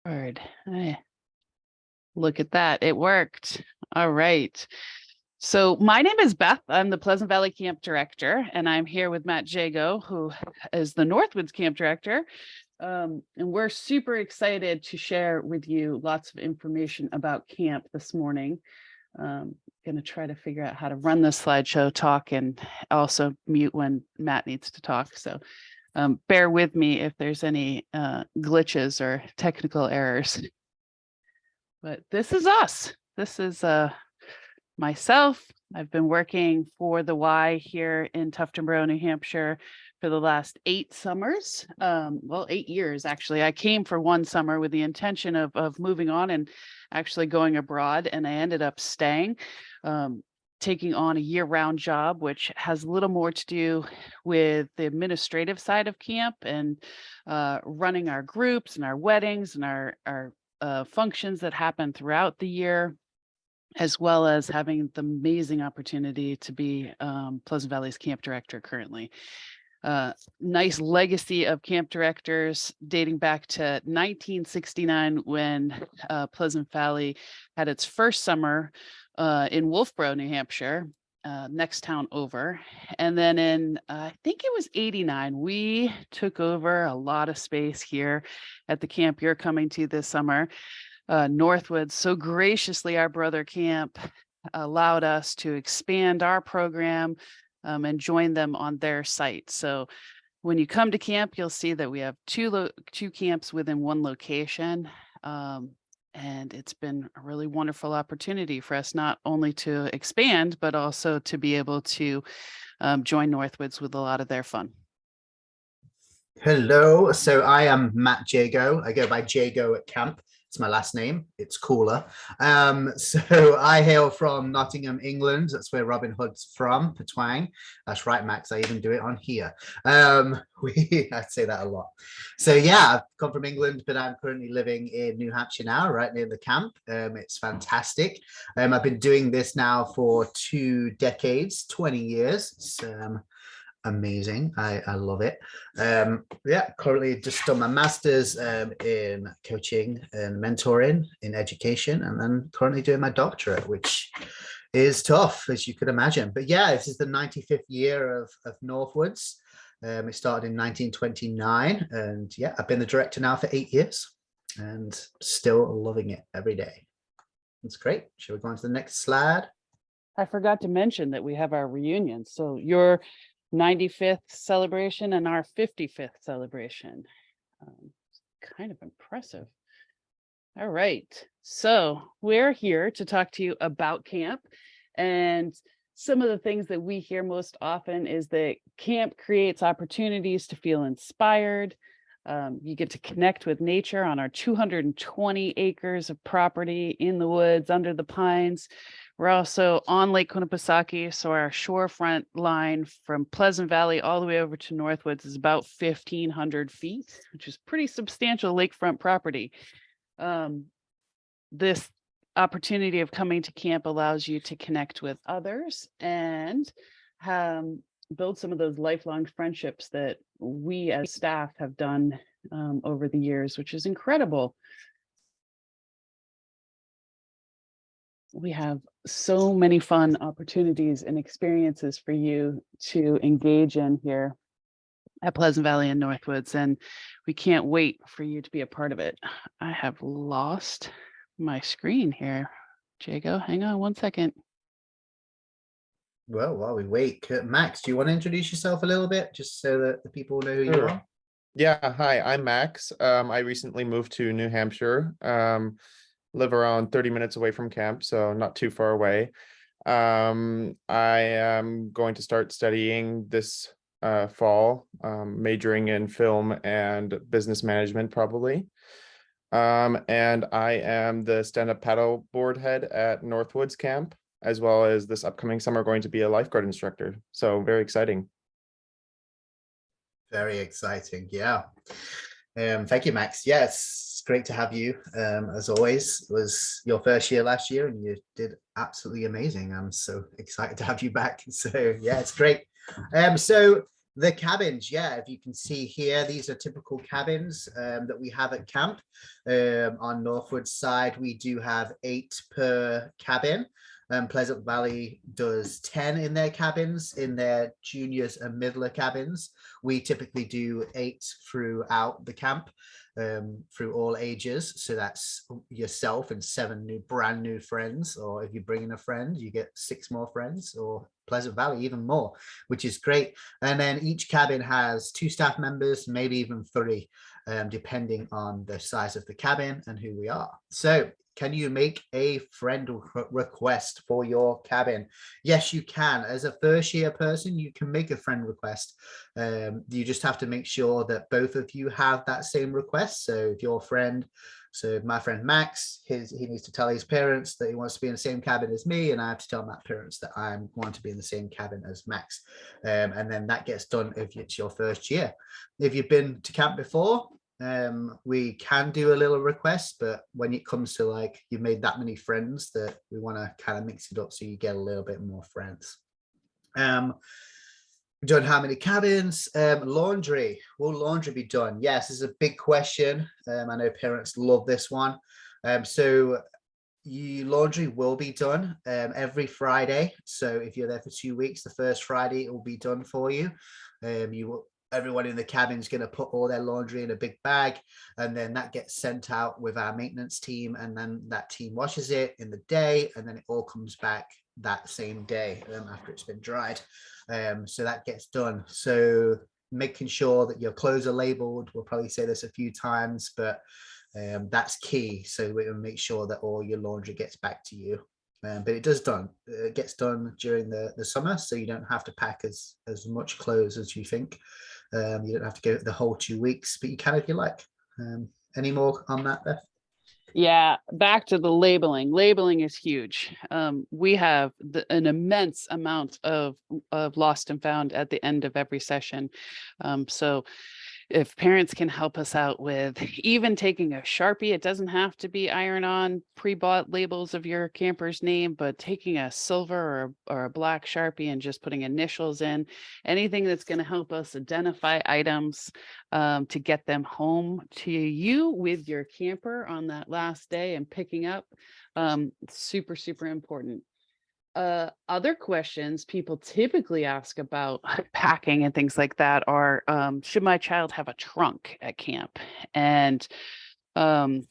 Word. Look at that. It worked. All right. So my name is Beth. I'm the Pleasant Valley Camp Director, and I'm here with Matt Jago, who is the Northwoods Camp Director. And we're super excited to share with you lots of information about camp this morning. Going to try to figure out how to run this slideshow, talk, and also mute when Matt needs to talk. So bear with me if there's any glitches or technical errors. But this is us. This is myself. I've been working for the Y here in Tuftonboro, New Hampshire for the last 8 summers. Well, 8 years, actually. I came for one summer with the intention of moving on and actually going abroad, and I ended up staying, taking on a year-round job, which has a little more to do with the administrative side of camp and running our groups and our weddings and our functions that happen throughout the year, as well as having the amazing opportunity to be Pleasant Valley's camp director currently. Nice legacy of camp directors dating back to 1969 when Pleasant Valley had its first summer in Wolfboro, New Hampshire, next town over. And then in, I think it was 89, we took over a lot of space here at the camp you're coming to this summer. Northwoods so graciously, our brother camp, allowed us to expand our program and join them on their site. So when you come to camp, you'll see that we have two camps within one location. And it's been a really wonderful opportunity for us not only to expand, but also to be able to join Northwoods with a lot of their fun. Hello, so I am Matt Jago. I go by Jago at camp. It's my last name. It's cooler. So I hail from Nottingham, England. That's where Robin Hood's from, Patwang. That's right, Max. I even do it on here. I say that a lot. So yeah, I've come from England, but I'm currently living in New Hampshire now, right near the camp. It's fantastic. I've been doing this now for 2 decades, 20 years. It's amazing. I love it. Yeah, currently just done my master's in coaching and mentoring in education, and then currently doing my doctorate, which is tough, as you could imagine. But yeah, this is the 95th year of Northwoods. It started in 1929, and yeah, I've been the director now for 8 years and still loving it every day. It's great. Shall we go on to the next slide? I forgot to mention that we have our reunion. So your 95th celebration and our 55th celebration. Kind of impressive. All right. So we're here to talk to you about camp. And some of the things that we hear most often is that camp creates opportunities to feel inspired. You get to connect with nature on our 220 acres of property in the woods, under the pines. We're also on Lake Quinnipisaukee, so our shorefront line from Pleasant Valley all the way over to Northwoods is about 1,500 feet, which is pretty substantial lakefront property. This opportunity of coming to camp allows you to connect with others and build some of those lifelong friendships that we as staff have done over the years, which is incredible. We have so many fun opportunities and experiences for you to engage in here at Pleasant Valley and Northwoods, and we can't wait for you to be a part of it. I have lost my screen here. Jago, hang on one second. Well, while we wait, Max, do you want to introduce yourself a little bit, just so that the people know who you are? Yeah, hi, I'm Max. I recently moved to New Hampshire. Live around 30 minutes away from camp, so not too far away. I am going to start studying this fall, majoring in film and business management probably. And I am the stand-up paddle board head at Northwoods Camp, as well as this upcoming summer going to be a lifeguard instructor. So very exciting. Very exciting, yeah. Thank you, Max. Yes, it's great to have you. As always, it was your first year last year and you did absolutely amazing. I'm so excited to have you back. So yeah, it's great. So The cabins, yeah, if you can see here, these are typical cabins that we have at camp. On Northwood side, we do have 8 per cabin. Pleasant Valley does 10 in their cabins, in their juniors and middler cabins. We typically do 8 throughout the camp, through all ages. So that's yourself and 7 brand new friends, or if you bring in a friend, you get 6 more friends, or Pleasant Valley even more, which is great. And then each cabin has 2 staff members, maybe even 3, depending on the size of the cabin and who we are. So can you make a friend request for your cabin? Yes, you can. As a first year person, you can make a friend request. You just have to make sure that both of you have that same request. So if your friend, so my friend Max, he needs to tell his parents that he wants to be in the same cabin as me, and I have to tell my parents that I want to be in the same cabin as Max. And then that gets done if it's your first year. If you've been to camp before, we can do a little request, but when it comes to like you've made that many friends, that we want to kind of mix it up so you get a little bit more friends. Done how many cabins? Laundry, will laundry be done? Yes, this is a big question. I know parents love this one. So laundry will be done every Friday. So if you're there for 2 weeks, the first Friday it will be done for you. Everyone in the cabin is going to put all their laundry in a big bag, and then that gets sent out with our maintenance team, and then that team washes it in the day, and then it all comes back that same day after it's been dried. So that gets done. So making sure that your clothes are labeled, we'll probably say this a few times, but that's key. So we will make sure that all your laundry gets back to you. But it gets done during the summer, so you don't have to pack as much clothes as you think. You don't have to go the whole 2 weeks, but you can if you like. Any more on that, Beth? Yeah, back to the labeling. Labeling is huge. We have an immense amount of lost and found at the end of every session. So if parents can help us out with even taking a Sharpie, it doesn't have to be iron-on pre-bought labels of your camper's name, but taking a silver or a black Sharpie and just putting initials in, anything that's going to help us identify items to get them home to you with your camper on that last day and picking up. Super, super important. Other questions people typically ask about packing and things like that are, should my child have a trunk at camp? And the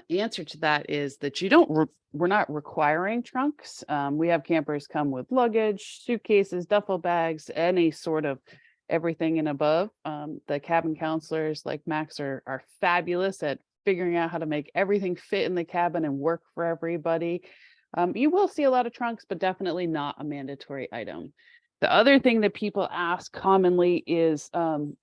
answer to that is that we're not requiring trunks. We have campers come with luggage, suitcases, duffel bags, any sort of everything and above. The cabin counselors like Max are fabulous at figuring out how to make everything fit in the cabin and work for everybody. You will see a lot of trunks, but definitely not a mandatory item. The other thing that people ask commonly is,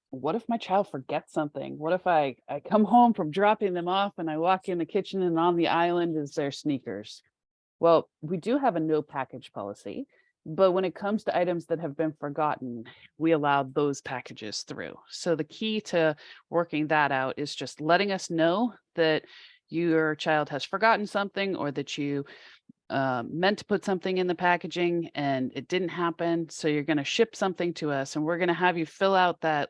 what if my child forgets something? What if I come home from dropping them off and I walk in the kitchen and on the island is their sneakers? Well, we do have a no package policy, but when it comes to items that have been forgotten, we allow those packages through. So the key to working that out is just letting us know that your child has forgotten something, or that you meant to put something in the packaging and it didn't happen. So you're going to ship something to us, and we're going to have you fill out that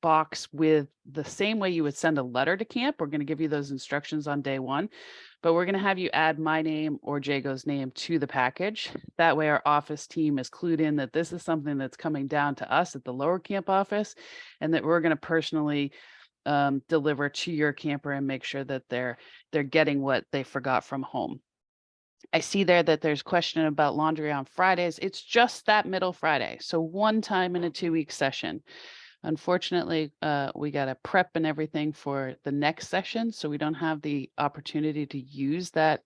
box with the same way you would send a letter to camp. We're going to give you those instructions on day 1, but we're going to have you add my name or Jago's name to the package. That way our office team is clued in that this is something that's coming down to us at the lower camp office, and that we're going to personally deliver to your camper and make sure that they're getting what they forgot from home. I see there that there's a question about laundry on Fridays. It's just that middle Friday. So one time in a 2-week session. Unfortunately, we got to prep and everything for the next session. So we don't have the opportunity to use that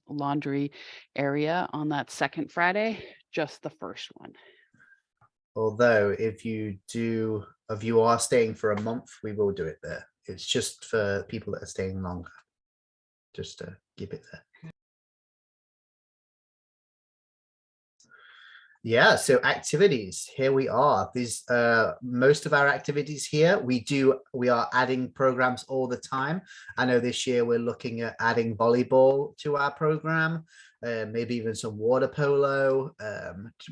laundry area on that second Friday, just the first one. Although if you are staying for a month, we will do it there. It's just for people that are staying longer, just to keep it there. Yeah, so activities, here we are. These most of our activities here, we are adding programs all the time. I know this year we're looking at adding volleyball to our program, maybe even some water polo.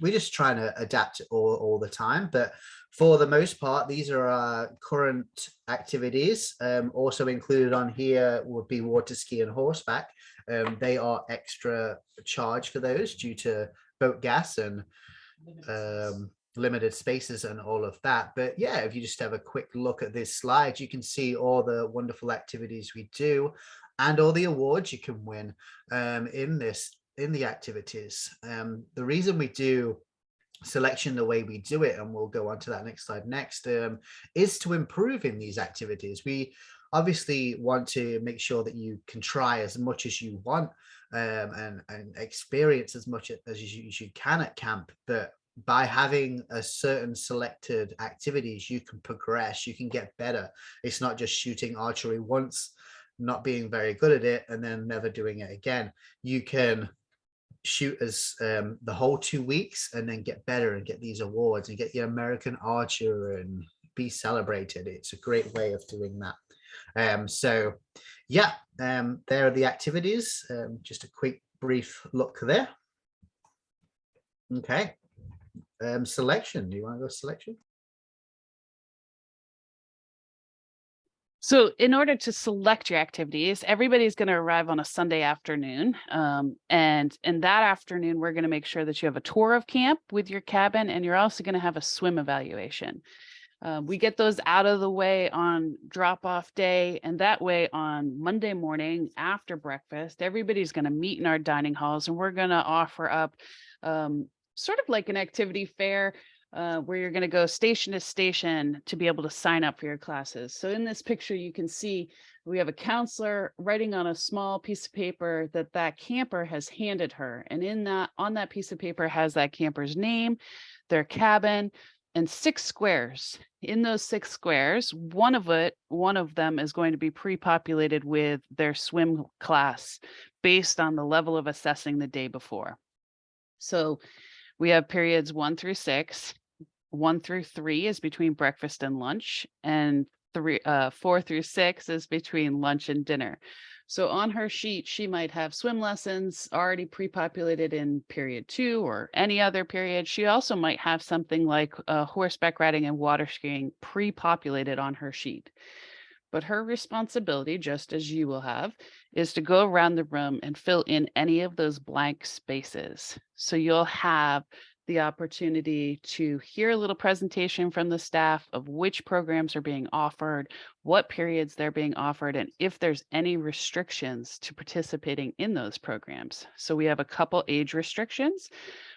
We're just trying to adapt it all the time, but for the most part, these are our current activities. Also included on here would be water ski and horseback. They are extra charge for those due to boat gas and limited spaces and all of that. But yeah, if you just have a quick look at this slide, you can see all the wonderful activities we do and all the awards you can win in the activities. The reason we do selection the way we do it, and we'll go on to that next slide next, is to improve in these activities. We obviously want to make sure that you can try as much as you want and experience as much as you can at camp, but by having a certain selected activities, you can progress, you can get better. It's not just shooting archery once, not being very good at it, and then never doing it again. You can shoot as the whole 2 weeks and then get better and get these awards and get the American Archer and be celebrated. It's a great way of doing that. So yeah, there are the activities. Just a quick brief look there. Okay. Selection. Do you want to go selection? So in order to select your activities, everybody's going to arrive on a Sunday afternoon. And in that afternoon, we're going to make sure that you have a tour of camp with your cabin, and you're also going to have a swim evaluation. We get those out of the way on drop-off day, and that way on Monday morning after breakfast, everybody's going to meet in our dining halls, and we're going to offer up sort of like an activity fair where you're going to go station to station to be able to sign up for your classes. So in this picture, you can see we have a counselor writing on a small piece of paper that camper has handed her. And on that piece of paper has that camper's name, their cabin, and 6 squares. In those 6 squares, one of them is going to be pre-populated with their swim class based on the level of assessing the day before. So we have periods 1 through 6. 1 through 3 is between breakfast and lunch, and 4 through 6 is between lunch and dinner. So on her sheet, she might have swim lessons already pre-populated in period 2 or any other period. She also might have something like horseback riding and water skiing pre-populated on her sheet. But her responsibility, just as you will have, is to go around the room and fill in any of those blank spaces. So you'll have the opportunity to hear a little presentation from the staff of which programs are being offered, what periods they're being offered, and if there's any restrictions to participating in those programs. So we have a couple age restrictions,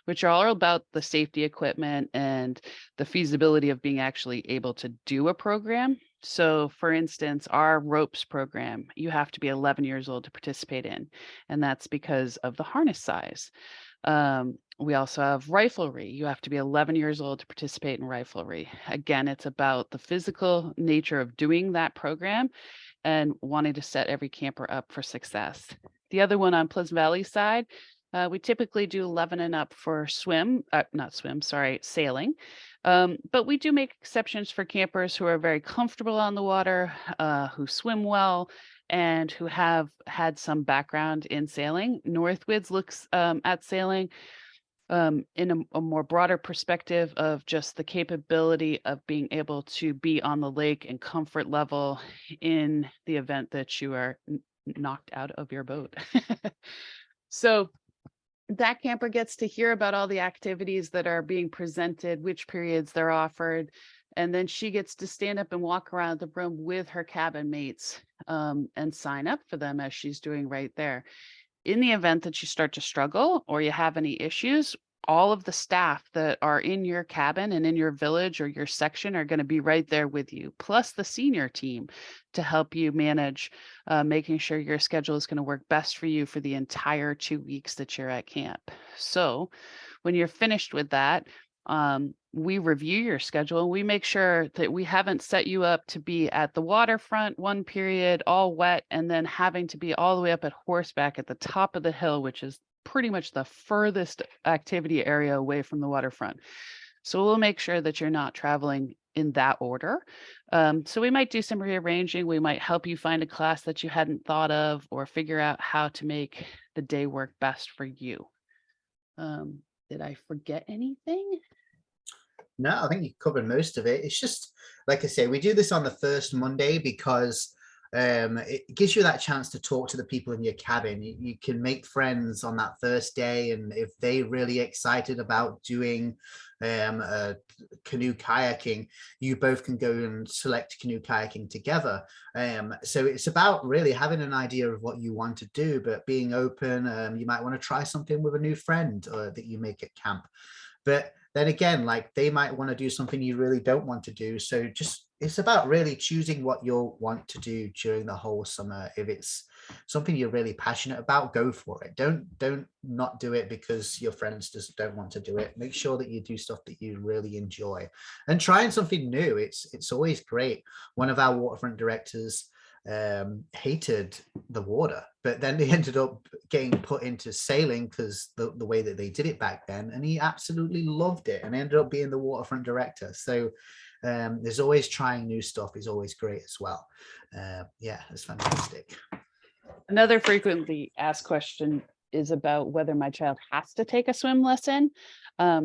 which are all about the safety equipment and the feasibility of being actually able to do a program. So for instance, our ropes program, you have to be 11 years old to participate in, and that's because of the harness size. We also have riflery. You have to be 11 years old to participate in riflery. Again, it's about the physical nature of doing that program and wanting to set every camper up for success. The other one on Pleasant Valley side, we typically do 11 and up for sailing. But we do make exceptions for campers who are very comfortable on the water, who swim well, and who have had some background in sailing. Northwoods looks at sailing in a more broader perspective of just the capability of being able to be on the lake and comfort level in the event that you are knocked out of your boat. So that camper gets to hear about all the activities that are being presented, which periods they're offered, and then she gets to stand up and walk around the room with her cabin mates and sign up for them as she's doing right there. In the event that you start to struggle or you have any issues, all of the staff that are in your cabin and in your village or your section are going to be right there with you, plus the senior team to help you manage making sure your schedule is going to work best for you for the entire 2 weeks that you're at camp. So when you're finished with that, we review your schedule. We make sure that we haven't set you up to be at the waterfront one period, all wet, and then having to be all the way up at horseback at the top of the hill, which is pretty much the furthest activity area away from the waterfront. So we'll make sure that you're not traveling in that order. So we might do some rearranging. We might help you find a class that you hadn't thought of, or figure out how to make the day work best for you. Did I forget anything? No, I think you covered most of it. It's just, like I say, we do this on the first Monday because it gives you that chance to talk to the people in your cabin. You can make friends on that first day, and if they're really excited about doing canoe kayaking, you both can go and select canoe kayaking together. So it's about really having an idea of what you want to do, but being open. You might want to try something with a new friend that you make at camp. But then again, like they might want to do something you really don't want to do. So just it's about really choosing what you'll want to do during the whole summer. If it's something you're really passionate about, go for it. Don't not do it because your friends just don't want to do it. Make sure that you do stuff that you really enjoy, and trying something new. It's always great. One of our waterfront directors hated the water, but then they ended up getting put into sailing because the way that they did it back then, and he absolutely loved it and ended up being the waterfront director. So there's always trying new stuff is always great as well. Yeah, it's fantastic. Another frequently asked question is about whether my child has to take a swim lesson.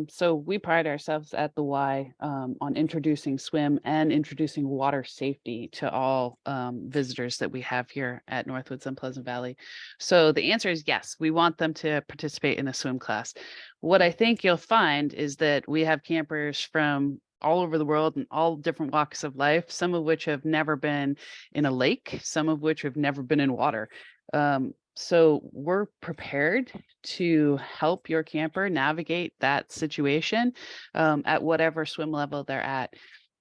So we pride ourselves at the Y on introducing swim and introducing water safety to all visitors that we have here at Northwoods and Pleasant Valley. So the answer is yes, we want them to participate in a swim class. What I think you'll find is that we have campers from all over the world and all different walks of life, some of which have never been in a lake, some of which have never been in water. So we're prepared to help your camper navigate that situation at whatever swim level they're at.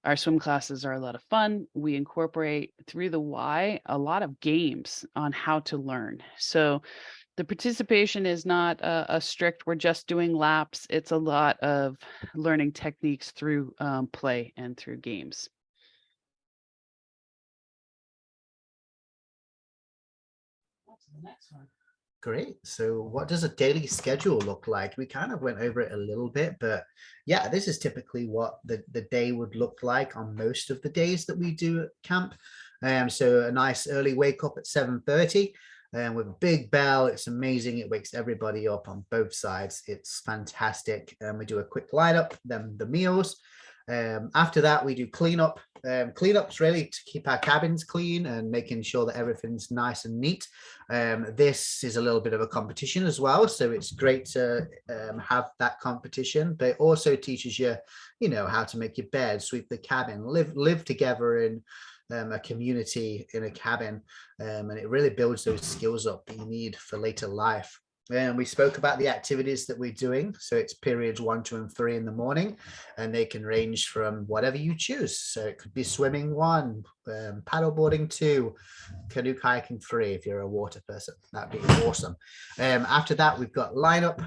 Our swim classes are a lot of fun. We incorporate through the Y a lot of games on how to learn. So the participation is not a strict, we're just doing laps. It's a lot of learning techniques through play and through games. The next one. Great. So what does a daily schedule look like? We kind of went over it a little bit, but yeah, this is typically what the day would look like on most of the days that we do at camp. So a nice early wake up at 7:30 with a big bell. It's amazing. It wakes everybody up on both sides. It's fantastic. We do a quick lineup, then the meals. After that, we do cleanup. Cleanup's really to keep our cabins clean and making sure that everything's nice and neat. This is a little bit of a competition as well, so it's great to have that competition, but it also teaches you, you know, how to make your bed, sweep the cabin, live together in a community in a cabin, and it really builds those skills up that you need for later life. And we spoke about the activities that we're doing. So it's periods 1, 2, and 3 in the morning, and they can range from whatever you choose. So it could be swimming 1, paddleboarding 2, canoe kayaking 3 if you're a water person. That'd be awesome. After that, we've got lineup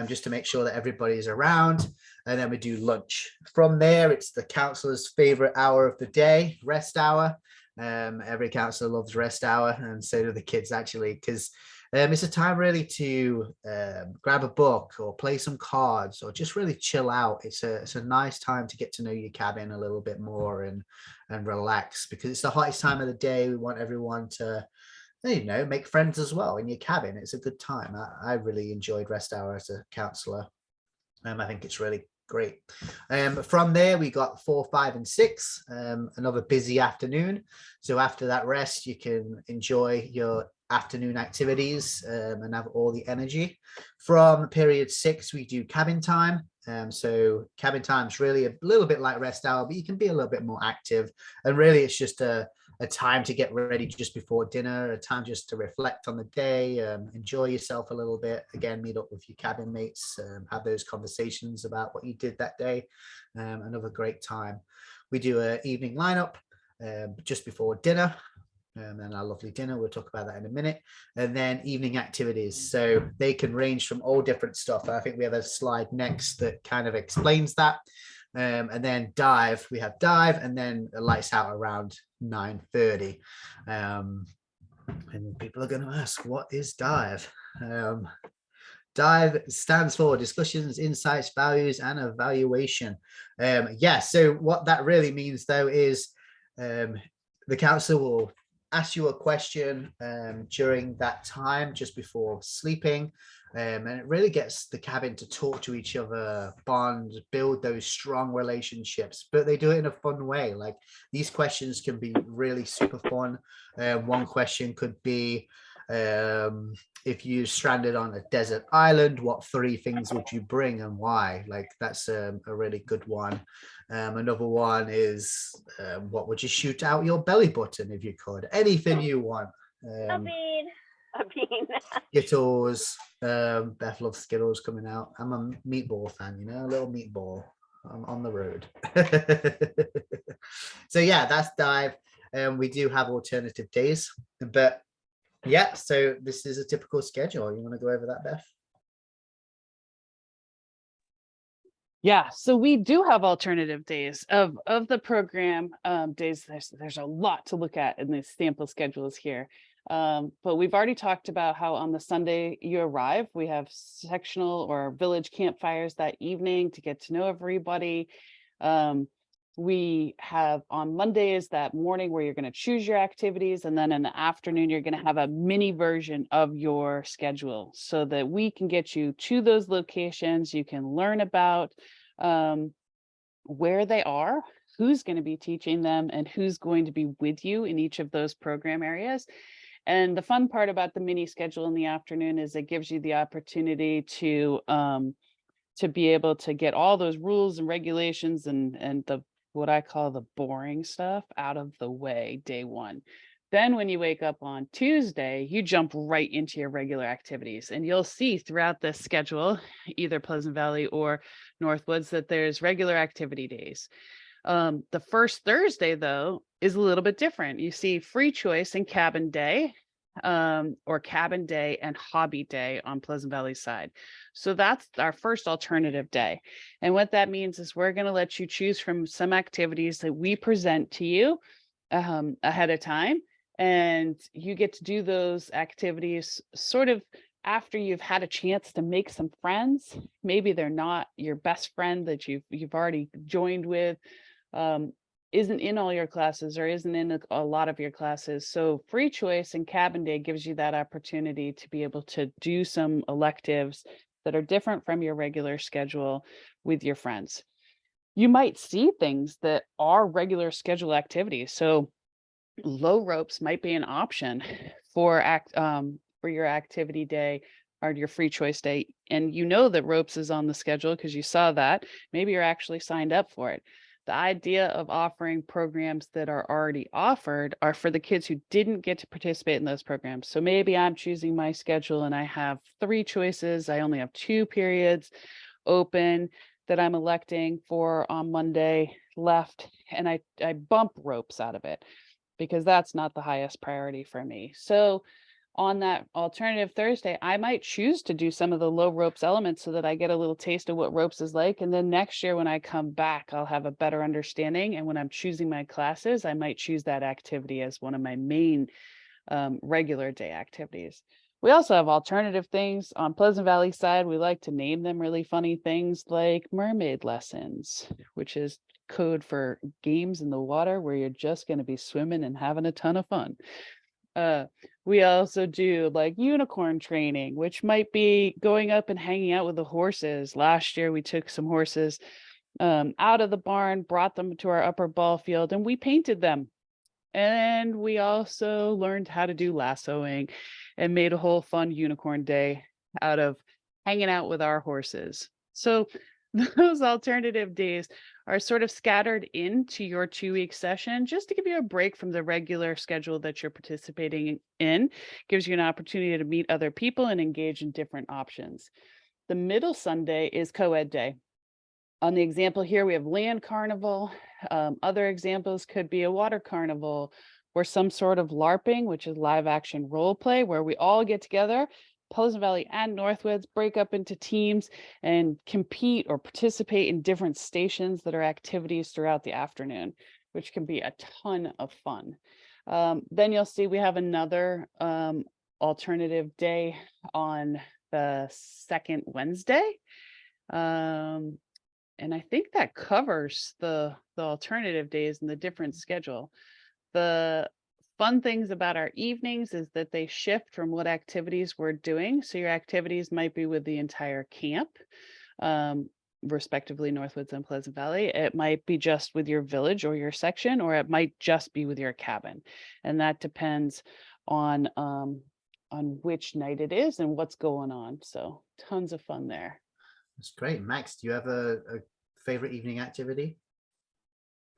just to make sure that everybody's around. And then we do lunch. From there, it's the counselor's favorite hour of the day, rest hour. Every counselor loves rest hour, and so do the kids actually, because it's a time really to grab a book or play some cards or just really chill out. It's a nice time to get to know your cabin a little bit more and relax, because it's the hottest time of the day. We want everyone to, you know, make friends as well in your cabin. It's a good time. I really enjoyed rest hour as a counselor. I think it's really great. From there, we got 4, 5, and 6, another busy afternoon. So after that rest, you can enjoy your afternoon activities and have all the energy. From period 6, we do cabin time. So cabin time is really a little bit like rest hour, but you can be a little bit more active. And really, it's just a time to get ready just before dinner, a time just to reflect on the day, enjoy yourself a little bit. Again, meet up with your cabin mates, have those conversations about what you did that day. Another great time. We do an evening lineup just before dinner. And our lovely dinner, we'll talk about that in a minute. And then evening activities, so they can range from all different stuff. I think we have a slide next that kind of explains that. And then dive, we have dive, and then the lights out around 9:30. And people are going to ask, what is dive? Dive stands for discussions, insights, values, and evaluation. Yeah, so what that really means, though, is the council will ask you a question during that time, just before sleeping. And it really gets the cabin to talk to each other, bond, build those strong relationships, but they do it in a fun way. Like, these questions can be really super fun. One question could be, if you stranded on a desert island, what 3 things would you bring and why? Like, that's a really good one. Another one is, what would you shoot out your belly button if you could? Anything you want. A bean. A bean. Skittles. Beth loves Skittles coming out. I'm a meatball fan, you know, a little meatball on the road. So yeah, that's dive. We do have alternative days, but yeah, so this is a typical schedule. You want to go over that, Beth? Yeah, so we do have alternative days of the program days. There's a lot to look at in these sample schedules here. But we've already talked about how on the Sunday you arrive, we have sectional or village campfires that evening to get to know everybody. We have on Mondays that morning where you're going to choose your activities, and then in the afternoon you're going to have a mini version of your schedule so that we can get you to those locations. You can learn about where they are, who's going to be teaching them, and who's going to be with you in each of those program areas. And the fun part about the mini schedule in the afternoon is it gives you the opportunity to be able to get all those rules and regulations and the what I call the boring stuff out of the way day one. Then when you wake up on Tuesday, you jump right into your regular activities, and you'll see throughout this schedule, either Pleasant Valley or Northwoods, that there's regular activity days. The first Thursday, though, is a little bit different. You see free choice and cabin day, or cabin day and hobby day on Pleasant Valley side. So that's our first alternative day. And what that means is we're going to let you choose from some activities that we present to you ahead of time. And you get to do those activities sort of after you've had a chance to make some friends. Maybe they're not your best friend that you've already joined with, isn't in all your classes or isn't in a lot of your classes. So free choice and cabin day gives you that opportunity to be able to do some electives that are different from your regular schedule with your friends. You might see things that are regular schedule activities. So low ropes might be an option for your activity day or your free choice day. And you know that ropes is on the schedule because you saw that. Maybe you're actually signed up for it. The idea of offering programs that are already offered are for the kids who didn't get to participate in those programs. So maybe I'm choosing my schedule and I have 3 choices. I only have 2 periods open that I'm electing for on Monday left. And I bump ropes out of it because that's not the highest priority for me. So on that alternative Thursday, I might choose to do some of the low ropes elements so that I get a little taste of what ropes is like. And then next year when I come back, I'll have a better understanding. And when I'm choosing my classes, I might choose that activity as one of my main regular day activities. We also have alternative things on Pleasant Valley side. We like to name them really funny things like mermaid lessons, which is code for games in the water where you're just going to be swimming and having a ton of fun. We also do like unicorn training, which might be going up and hanging out with the horses. Last year, we took some horses out of the barn, brought them to our upper ball field, and we painted them. And we also learned how to do lassoing and made a whole fun unicorn day out of hanging out with our horses. So those alternative days are sort of scattered into your 2-week session just to give you a break from the regular schedule that you're participating in. Gives you an opportunity to meet other people and engage in different options. The middle Sunday is co-ed day. On the example here, we have land carnival. Other examples could be a water carnival or some sort of LARPing, which is live action role play, where we all get together, Pleasant Valley and Northwoods, break up into teams and compete or participate in different stations that are activities throughout the afternoon, which can be a ton of fun. Then you'll see we have another alternative day on the second Wednesday. And I think that covers the alternative days and the different schedule. The fun things about our evenings is that they shift from what activities we're doing. So your activities might be with the entire camp, respectively Northwoods and Pleasant Valley. It might be just with your village or your section, or it might just be with your cabin. And that depends on which night it is and what's going on. So tons of fun there. That's great. Max, do you have a favorite evening activity?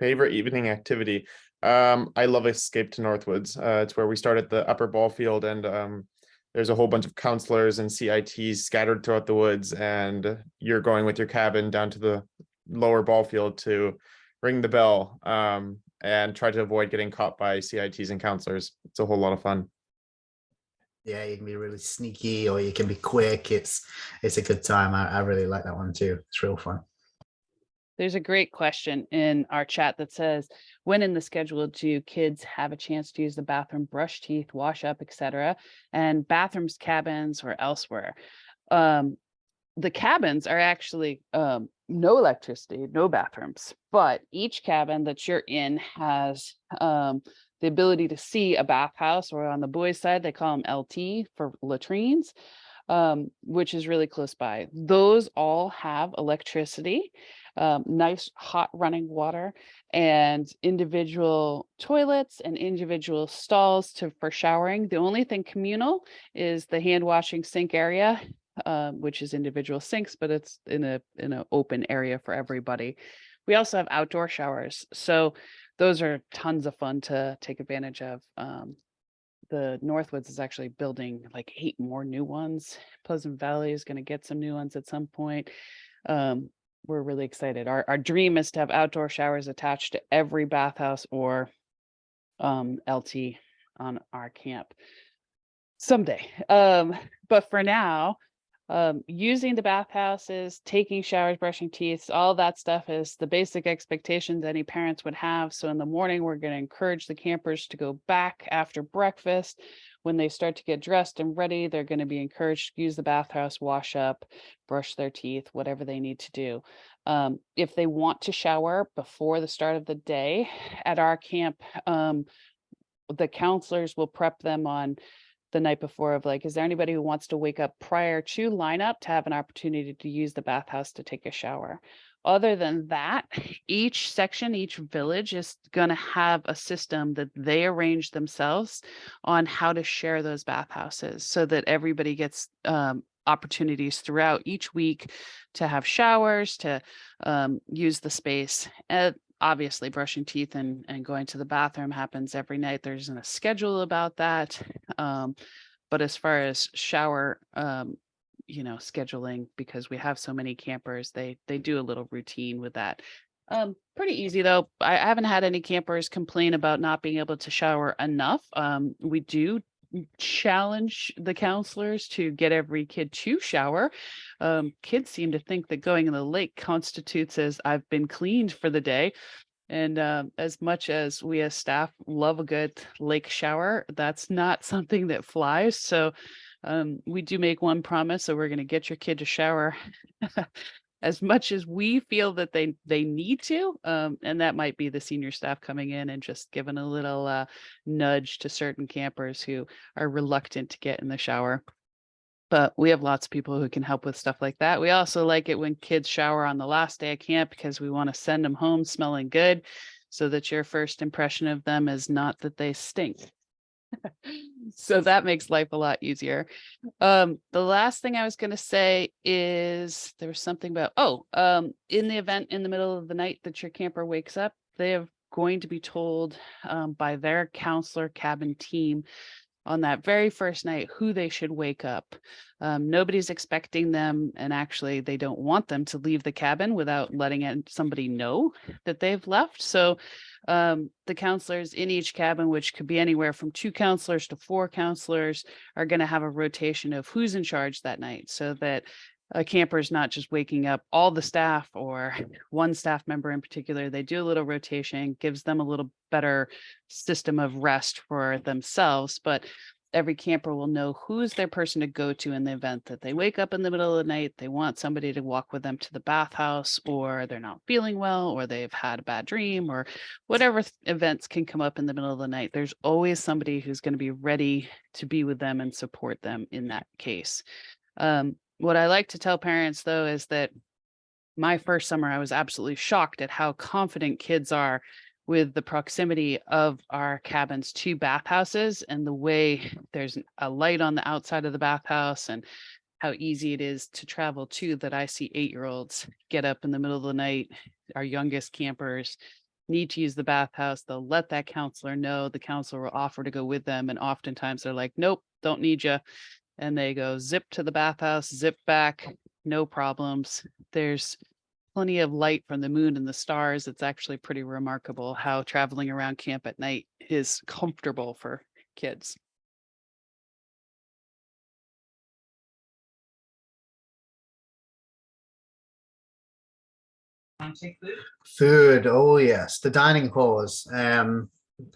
Favorite evening activity. I love Escape to Northwoods. It's where we start at the upper ball field, and there's a whole bunch of counselors and CITs scattered throughout the woods, and you're going with your cabin down to the lower ball field to ring the bell and try to avoid getting caught by CITs and counselors. It's a whole lot of fun. Yeah, you can be really sneaky or you can be quick. It's a good time. I really like that one too. It's real fun. There's a great question in our chat that says, when in the schedule do kids have a chance to use the bathroom, brush teeth, wash up, etc., and bathrooms, cabins, or elsewhere? The cabins are actually no electricity, no bathrooms, but each cabin that you're in has the ability to see a bathhouse, or on the boys' side, they call them LT for latrines, which is really close by. Those all have electricity, nice hot running water, and individual toilets and individual stalls for showering. The only thing communal is the hand washing sink area, which is individual sinks, but it's in an open area for everybody. We also have outdoor showers, so those are tons of fun to take advantage of. The Northwoods is actually building like 8 more new ones. Pleasant Valley is going to get some new ones at some point. We're really excited. Our dream is to have outdoor showers attached to every bathhouse or LT on our camp someday. But for now, using the bathhouses, taking showers, brushing teeth, all that stuff is the basic expectations any parents would have. So in the morning, we're going to encourage the campers to go back after breakfast. When they start to get dressed and ready, they're going to be encouraged to use the bathhouse, wash up, brush their teeth, whatever they need to do. If they want to shower before the start of the day at our camp, the counselors will prep them on the night before of like, is there anybody who wants to wake up prior to lineup to have an opportunity to use the bathhouse to take a shower? Other than that, each section, each village is going to have a system that they arrange themselves on how to share those bathhouses so that everybody gets opportunities throughout each week to have showers, to use the space. Obviously, brushing teeth and going to the bathroom happens every night. There isn't a schedule about that. But as far as shower, scheduling, because we have so many campers, they do a little routine with that. Pretty easy though. I haven't had any campers complain about not being able to shower enough. We do challenge the counselors to get every kid to shower. Kids seem to think that going in the lake constitutes as I've been cleaned for the day. And as much as we as staff love a good lake shower, that's not something that flies. So we do make one promise. So we're going to get your kid to shower as much as we feel that they need to. And that might be the senior staff coming in and just giving a little nudge to certain campers who are reluctant to get in the shower. But we have lots of people who can help with stuff like that. We also like it when kids shower on the last day of camp because we want to send them home smelling good so that your first impression of them is not that they stink. So that makes life a lot easier. The last thing I was going to say is there was something about, in the event in the middle of the night that your camper wakes up, they are going to be told by their counselor cabin team on that very first night who they should wake up. Nobody's expecting them, and actually they don't want them to leave the cabin without letting somebody know that they've left. So the counselors in each cabin, which could be anywhere from 2 counselors to 4 counselors, are going to have a rotation of who's in charge that night so that a camper is not just waking up all the staff or one staff member in particular. They do a little rotation, gives them a little better system of rest for themselves. But every camper will know who's their person to go to in the event that they wake up in the middle of the night, they want somebody to walk with them to the bathhouse, or they're not feeling well, or they've had a bad dream, or whatever events can come up in the middle of the night. There's always somebody who's going to be ready to be with them and support them in that case. What I like to tell parents, though, is that my first summer, I was absolutely shocked at how confident kids are with the proximity of our cabins to bathhouses, and the way there's a light on the outside of the bathhouse and how easy it is to travel to, that I see 8-year-olds get up in the middle of the night. Our youngest campers need to use the bathhouse. They'll let that counselor know. The counselor will offer to go with them. And oftentimes they're like, nope, don't need you. And they go zip to the bathhouse, zip back, no problems. There's plenty of light from the moon and the stars. It's actually pretty remarkable how traveling around camp at night is comfortable for kids. Food, oh yes, the dining halls.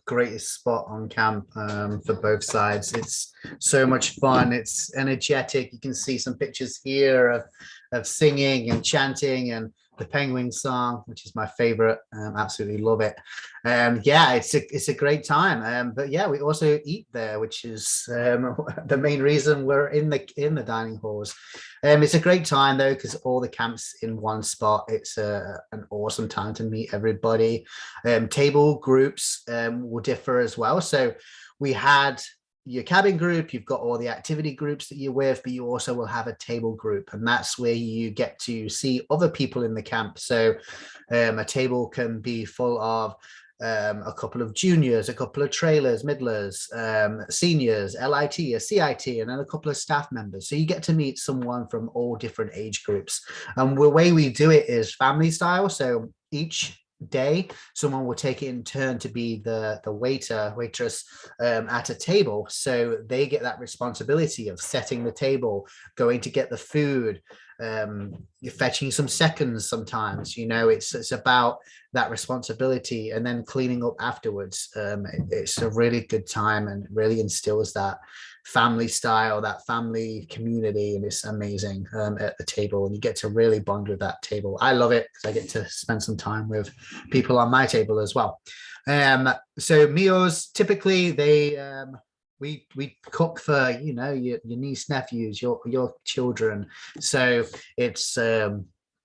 Greatest spot on camp for both sides. It's so much fun. It's energetic. You can see some pictures here of singing and chanting, and the penguin song, which is my favorite. Absolutely love it. Yeah, it's a great time. But yeah, we also eat there, which is the main reason we're in the dining halls. It's a great time though, because all the camps in one spot. It's an awesome time to meet everybody. Table groups will differ as well. So we had your cabin group, you've got all the activity groups that you're with, but you also will have a table group, and that's where you get to see other people in the camp. So a table can be full of a couple of juniors, a couple of trailers, middlers, seniors, LIT, a CIT, and then a couple of staff members. So you get to meet someone from all different age groups. And the way we do it is family style. So each day someone will take it in turn to be the waitress at a table, so they get that responsibility of setting the table, going to get the food, you're fetching some seconds sometimes. It's about that responsibility, and then cleaning up afterwards. It's a really good time, and it really instills that family style, that family community, and it's amazing at the table, and you get to really bond with that table. I love it because I get to spend some time with people on my table as well. So meals, typically we cook for your niece, nephews, your children, so it's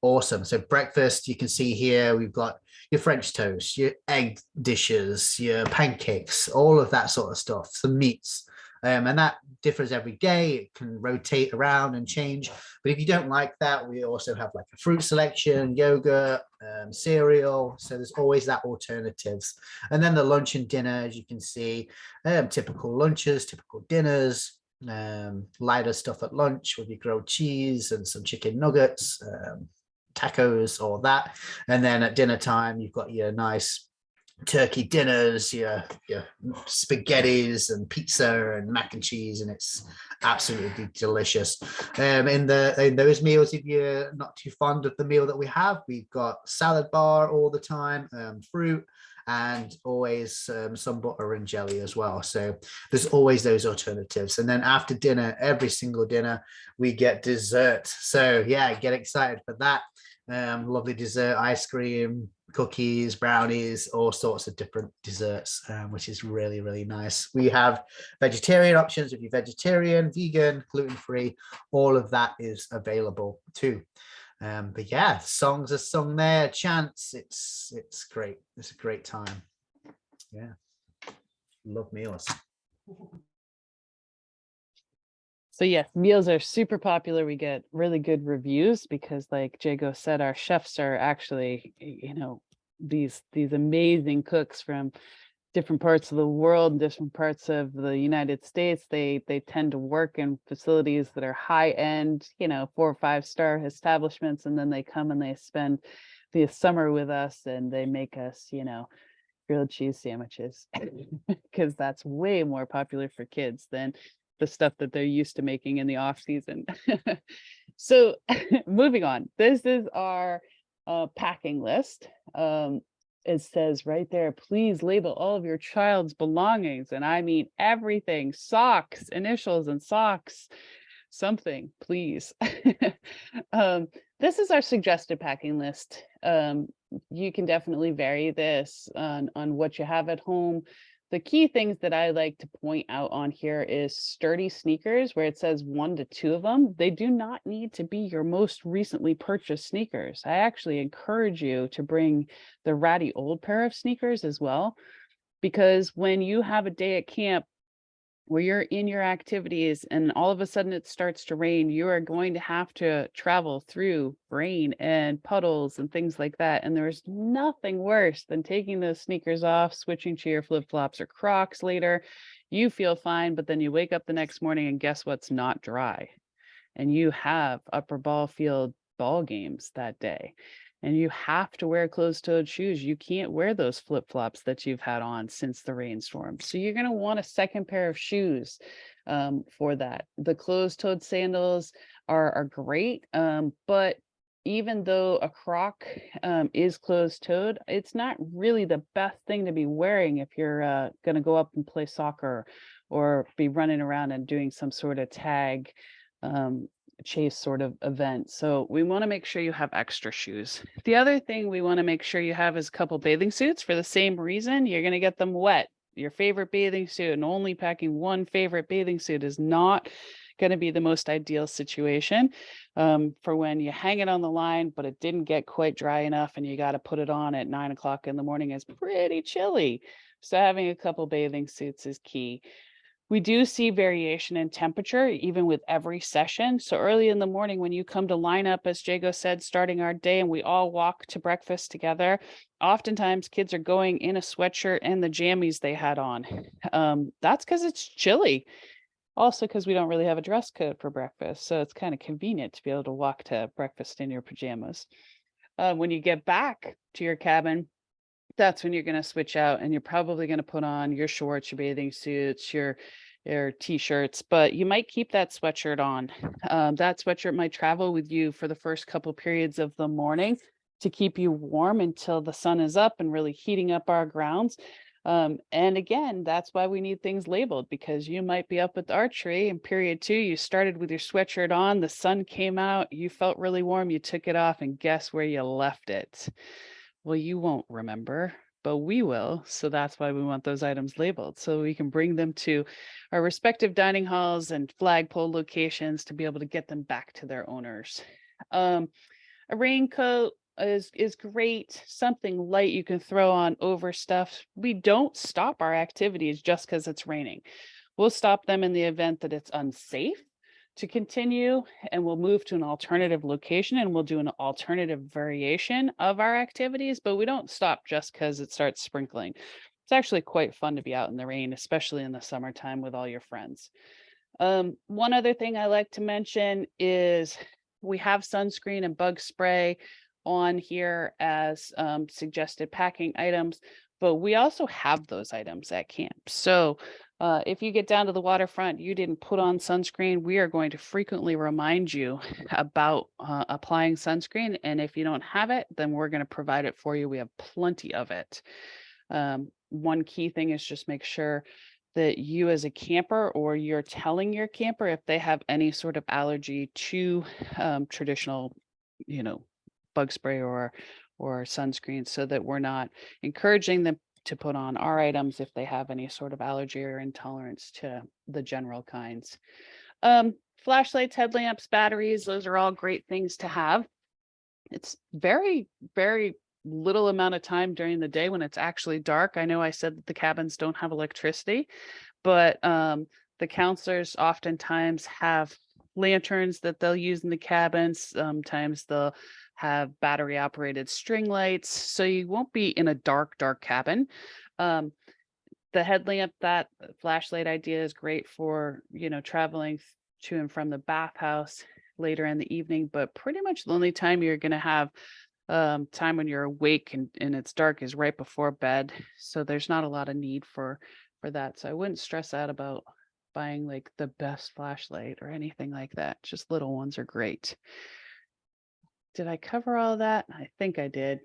awesome. So breakfast, you can see here we've got your French toast, your egg dishes, your pancakes, all of that sort of stuff, some meats. And that differs every day. It can rotate around and change. But if you don't like that, we also have like a fruit selection, yogurt, cereal. So there's always that alternatives. And then the lunch and dinner, as you can see, typical lunches, typical dinners, lighter stuff at lunch with your grilled cheese and some chicken nuggets, tacos, all that. And then at dinner time, you've got your nice turkey dinners, your spaghettis and pizza and mac and cheese, and it's absolutely delicious. In those meals, if you're not too fond of the meal that we have, we've got salad bar all the time, fruit, and always some butter and jelly as well. So there's always those alternatives. And then after dinner, every single dinner, we get dessert. So yeah, get excited for that. Lovely dessert, ice cream, cookies, brownies, all sorts of different desserts, which is really, really nice. We have vegetarian options. If you're vegetarian, vegan, gluten-free, all of that is available too. But yeah, songs are sung there, chants. It's great. It's a great time. Yeah, love meals. So yes, meals are super popular. We get really good reviews because, like Jago said, our chefs are actually, these amazing cooks from different parts of the world, different parts of the United States. They tend to work in facilities that are high end, 4 or 5 star establishments, and then they come and they spend the summer with us, and they make us, grilled cheese sandwiches because that's way more popular for kids than the stuff that they're used to making in the off season. So moving on, this is our packing list. it says right there, please label all of your child's belongings. And I mean everything, socks, initials and socks, something, please. This is our suggested packing list. You can definitely vary this on what you have at home. The key things that I like to point out on here is sturdy sneakers, where it says 1 to 2 of them. They do not need to be your most recently purchased sneakers. I actually encourage you to bring the ratty old pair of sneakers as well, because when you have a day at camp where you're in your activities and all of a sudden it starts to rain, you are going to have to travel through rain and puddles and things like that. And there's nothing worse than taking those sneakers off, switching to your flip-flops or Crocs later. You feel fine, but then you wake up the next morning and guess what's not dry? And you have upper ball field ball games that day. And you have to wear closed-toed shoes. You can't wear those flip-flops that you've had on since the rainstorm. So you're going to want a second pair of shoes for that. The closed-toed sandals are great, but even though a Croc is closed-toed, it's not really the best thing to be wearing if you're going to go up and play soccer or be running around and doing some sort of tag chase sort of event. So we want to make sure you have extra shoes. The other thing we want to make sure you have is a couple bathing suits for the same reason. You're going to get them wet. Your favorite bathing suit, and only packing one favorite bathing suit is not going to be the most ideal situation for when you hang it on the line, but it didn't get quite dry enough and you got to put it on at 9 o'clock in the morning. Is pretty chilly. So having a couple bathing suits is key. We do see variation in temperature, even with every session. So early in the morning, when you come to line up, as Jago said, starting our day, and we all walk to breakfast together, oftentimes kids are going in a sweatshirt and the jammies they had on. That's because it's chilly. Also, because we don't really have a dress code for breakfast. So it's kind of convenient to be able to walk to breakfast in your pajamas. When you get back to your cabin, that's when you're going to switch out, and you're probably going to put on your shorts, your bathing suits, your t-shirts, but you might keep that sweatshirt on. That sweatshirt might travel with you for the first couple periods of the morning to keep you warm until the sun is up and really heating up our grounds. And again, that's why we need things labeled, because you might be up with archery in period 2, you started with your sweatshirt on, the sun came out, you felt really warm, you took it off, and guess where you left it? Well, you won't remember, but we will. So that's why we want those items labeled, so we can bring them to our respective dining halls and flagpole locations to be able to get them back to their owners. A raincoat is great, something light you can throw on over stuff. We don't stop our activities just because it's raining. We'll stop them in the event that it's unsafe to continue, and we'll move to an alternative location and we'll do an alternative variation of our activities, but we don't stop just because it starts sprinkling. It's actually quite fun to be out in the rain, especially in the summertime with all your friends. One other thing I like to mention is we have sunscreen and bug spray on here as suggested packing items, but we also have those items at camp. So if you get down to the waterfront, you didn't put on sunscreen, we are going to frequently remind you about applying sunscreen. And if you don't have it, then we're going to provide it for you. We have plenty of it. One key thing is just make sure that you as a camper, or you're telling your camper if they have any sort of allergy to traditional, bug spray or sunscreen, so that we're not encouraging them to put on our items if they have any sort of allergy or intolerance to the general kinds. Flashlights, headlamps, batteries, those are all great things to have. It's very, very little amount of time during the day when it's actually dark. I know I said that the cabins don't have electricity, but the counselors oftentimes have lanterns that they'll use in the cabins. Sometimes they'll have battery operated string lights, so you won't be in a dark cabin. The headlamp, that flashlight idea is great for traveling to and from the bathhouse later in the evening, but pretty much the only time you're going to have time when you're awake and it's dark is right before bed. So there's not a lot of need for that. So I wouldn't stress out about buying like the best flashlight or anything like that. Just little ones are great. Did I cover all that? I think I did.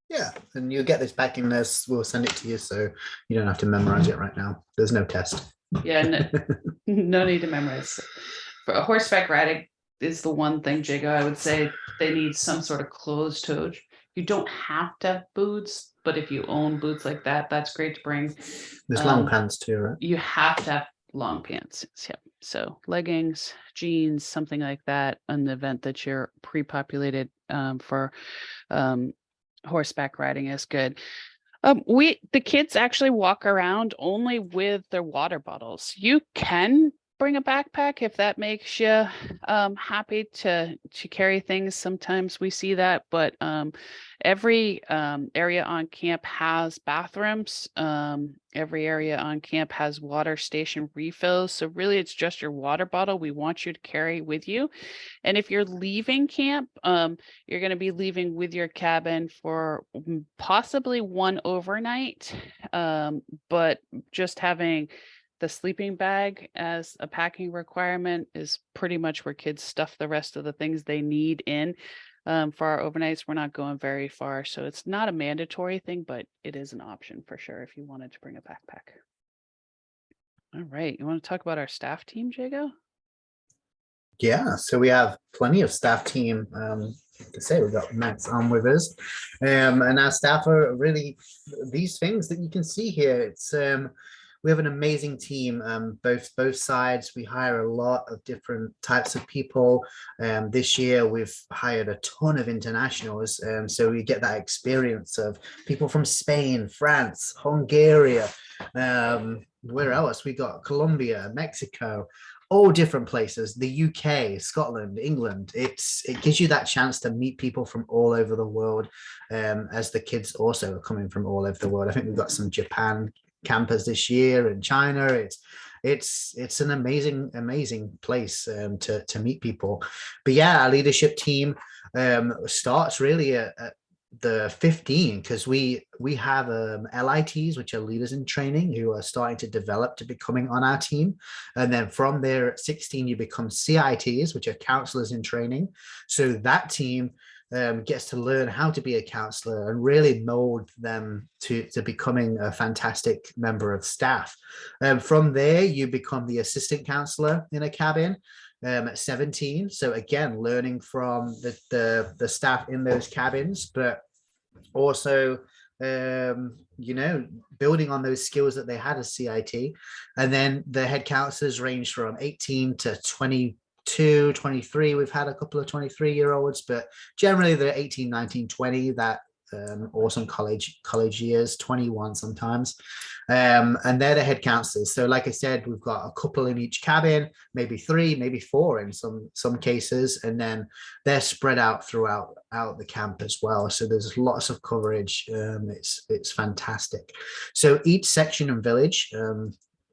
Yeah, and you'll get this back in this. We'll send it to you, so you don't have to memorize it right now. There's no test. Yeah, no need to memorize. For horseback riding is the one thing, Jago, I would say they need some sort of closed toe. You don't have to have boots, but if you own boots like that, that's great to bring. There's long pants too, right? You have to have long pants. Yeah. So leggings, jeans, something like that, in the event that you're pre-populated for horseback riding is good. The kids actually walk around only with their water bottles. You can bring a backpack if that makes you happy to carry things. Sometimes we see that, but every area on camp has bathrooms. Every area on camp has water station refills. So really it's just your water bottle we want you to carry with you. And if you're leaving camp, you're going to be leaving with your cabin for possibly one overnight, but just having the sleeping bag as a packing requirement is pretty much where kids stuff the rest of the things they need in. For our overnights, we're not going very far, so it's not a mandatory thing, but it is an option for sure if you wanted to bring a backpack. All right, you want to talk about our staff team, Jago? Yeah, so we have plenty of staff team. To say we've got Max on with us, and our staff are really these things that you can see here. It's we have an amazing team. Both sides. We hire a lot of different types of people. This year we've hired a ton of internationals, so we get that experience of people from Spain, France, Hungary. Where else? We got Colombia, Mexico, all different places, the UK, Scotland, England. It gives you that chance to meet people from all over the world, as the kids also are coming from all over the world. I think we've got some Japan campers this year and China. It's an amazing place to meet people. But yeah, our leadership team starts really at the 15, because we have LITs, which are leaders in training, who are starting to develop to becoming on our team. And then from there at 16 you become CITs, which are counselors in training. So that team gets to learn how to be a counselor and really mold them to becoming a fantastic member of staff. From there you become the assistant counselor in a cabin at 17. So again, learning from the staff in those cabins, but also building on those skills that they had as CIT. And then the head counselors range from 18 to 22, 23. We've had a couple of 23-year-olds, but generally they're 18, 19, 20, that awesome college years, 21 sometimes. And they're the head counselors. So like I said, we've got a couple in each cabin, maybe 3, maybe 4 in some cases, and then they're spread out throughout the camp as well. So there's lots of coverage. It's fantastic. So each section and village,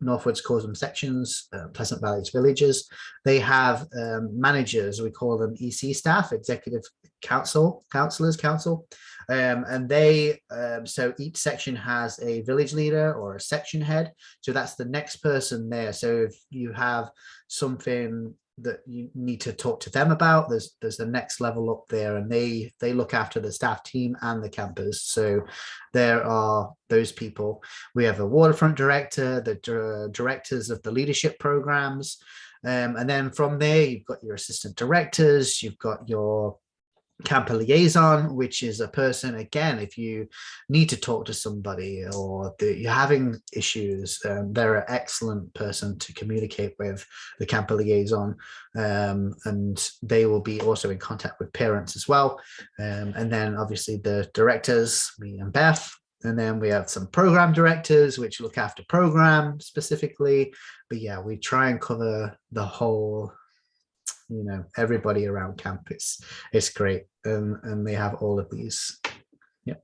Northwoods calls them sections, Pleasant Valley's villages, they have managers. We call them EC staff, executive counselors. And they so each section has a village leader or a section head, so that's the next person there. So if you have something that you need to talk to them about, there's the next level up there, and they look after the staff team and the campers. So there are those people. We have a waterfront director, the directors of the leadership programs, and then from there you've got your assistant directors, you've got your camper liaison, which is a person, again, if you need to talk to somebody or you're having issues, they're an excellent person to communicate with, the camper liaison, and they will be also in contact with parents as well. And then obviously the directors, me and Beth, and then we have some program directors which look after program specifically. But yeah, we try and cover the whole, everybody around camp. It's great, and they have all of these. Yeah.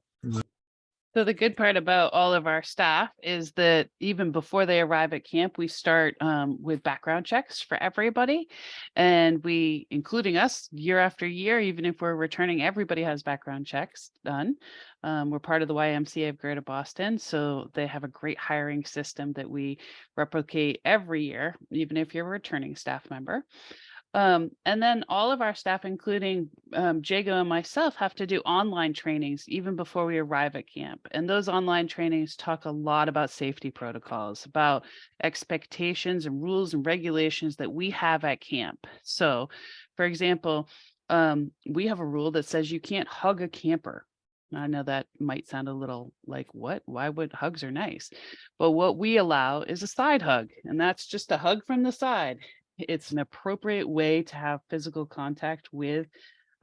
So the good part about all of our staff is that even before they arrive at camp, we start with background checks for everybody, and we, including us, year after year, even if we're returning, everybody has background checks done. We're part of the YMCA of Greater Boston, so they have a great hiring system that we replicate every year, even if you're a returning staff member. And then all of our staff, including Jago and myself, have to do online trainings even before we arrive at camp. And those online trainings talk a lot about safety protocols, about expectations and rules and regulations that we have at camp. So, for example, we have a rule that says you can't hug a camper. I know that might sound a little like, what? Why would hugs are nice? But what we allow is a side hug, and that's just a hug from the side. It's an appropriate way to have physical contact with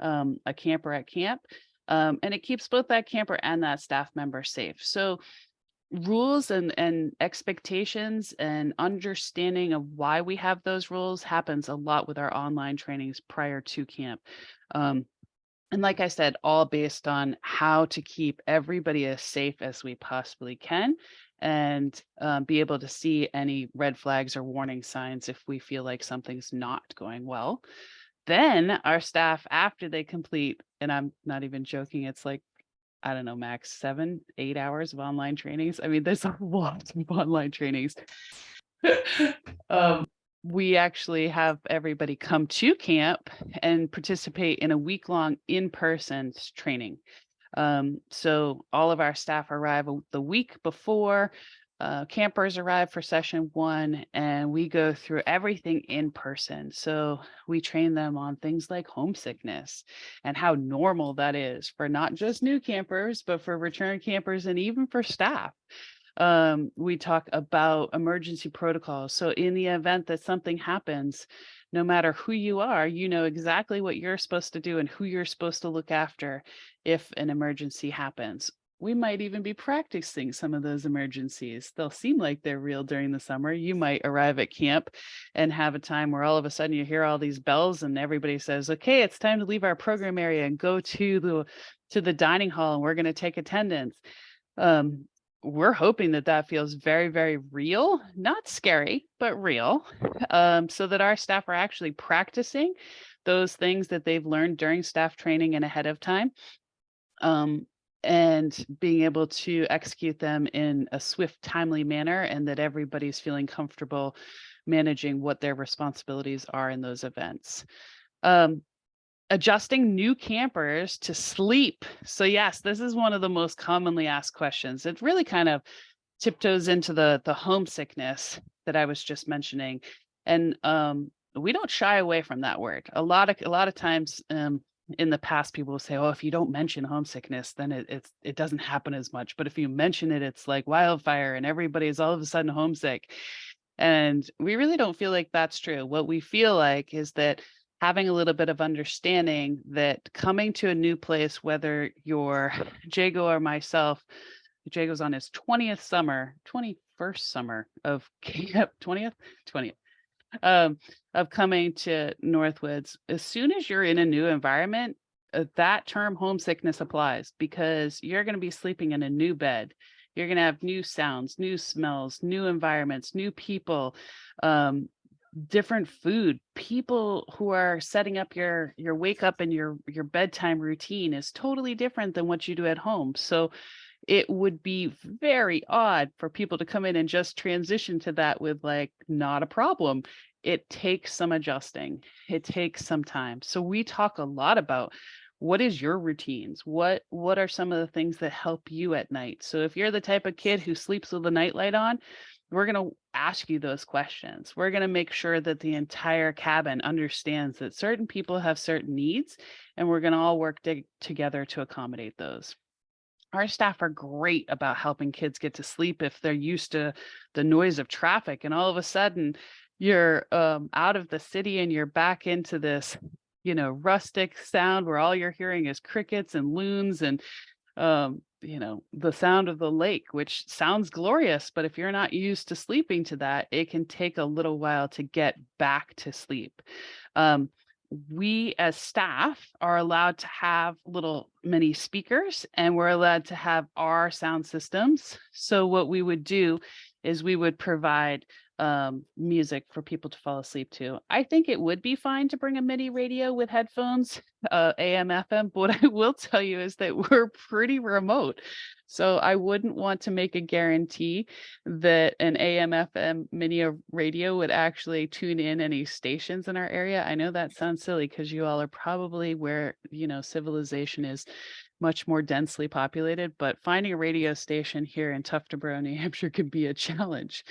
a camper at camp. And it keeps both that camper and that staff member safe. So rules and expectations and understanding of why we have those rules happens a lot with our online trainings prior to camp. And like I said, all based on how to keep everybody as safe as we possibly can and be able to see any red flags or warning signs if we feel like something's not going well. Then our staff, after they complete, and I'm not even joking, it's like, I don't know, max 7-8 hours of online trainings. I mean, there's a lot of online trainings. We actually have everybody come to camp and participate in a week-long in-person training. So all of our staff arrive the week before. Campers arrive for session 1, and we go through everything in person. So we train them on things like homesickness and how normal that is for not just new campers, but for return campers and even for staff. We talk about emergency protocols. So in the event that something happens, no matter who you are, you know exactly what you're supposed to do and who you're supposed to look after if an emergency happens. We might even be practicing some of those emergencies. They'll seem like they're real during the summer. You might arrive at camp and have a time where all of a sudden you hear all these bells and everybody says, okay, it's time to leave our program area and go to the dining hall, and we're going to take attendance. We're hoping that that feels very, very real, not scary, but real, so that our staff are actually practicing those things that they've learned during staff training and ahead of time, and being able to execute them in a swift, timely manner, and that everybody's feeling comfortable managing what their responsibilities are in those events. Adjusting new campers to sleep. So yes, this is one of the most commonly asked questions. It really kind of tiptoes into the homesickness that I was just mentioning. And we don't shy away from that word. A lot of times in the past, people will say, oh, if you don't mention homesickness, then it doesn't happen as much. But if you mention it, it's like wildfire and everybody is all of a sudden homesick. And we really don't feel like that's true. What we feel like is that having a little bit of understanding that coming to a new place, whether you're Jago or myself, Jago's on his 21st summer of camp, 20th, of coming to Northwoods. As soon as you're in a new environment, that term homesickness applies, because you're going to be sleeping in a new bed. You're going to have new sounds, new smells, new environments, new people, different food. People who are setting up your wake up and your bedtime routine is totally different than what you do at home. So it would be very odd for people to come in and just transition to that with like, not a problem. It takes some adjusting. It takes some time. So we talk a lot about what is your routines? What are some of the things that help you at night? So if you're the type of kid who sleeps with the nightlight on, we're going to ask you those questions. We're going to make sure that the entire cabin understands that certain people have certain needs, and we're going to all work together to accommodate those. Our staff are great about helping kids get to sleep if they're used to the noise of traffic, and all of a sudden you're out of the city and you're back into this, rustic sound where all you're hearing is crickets and loons and the sound of the lake, which sounds glorious, but if you're not used to sleeping to that, it can take a little while to get back to sleep. We as staff are allowed to have little mini speakers, and we're allowed to have our sound systems. So what we would do is we would provide music for people to fall asleep to. I think it would be fine to bring a mini radio with headphones, AM, FM, but what I will tell you is that we're pretty remote. So I wouldn't want to make a guarantee that an AM, FM mini radio would actually tune in any stations in our area. I know that sounds silly because you all are probably where, civilization is much more densely populated, but finding a radio station here in Tuftonboro, New Hampshire can be a challenge.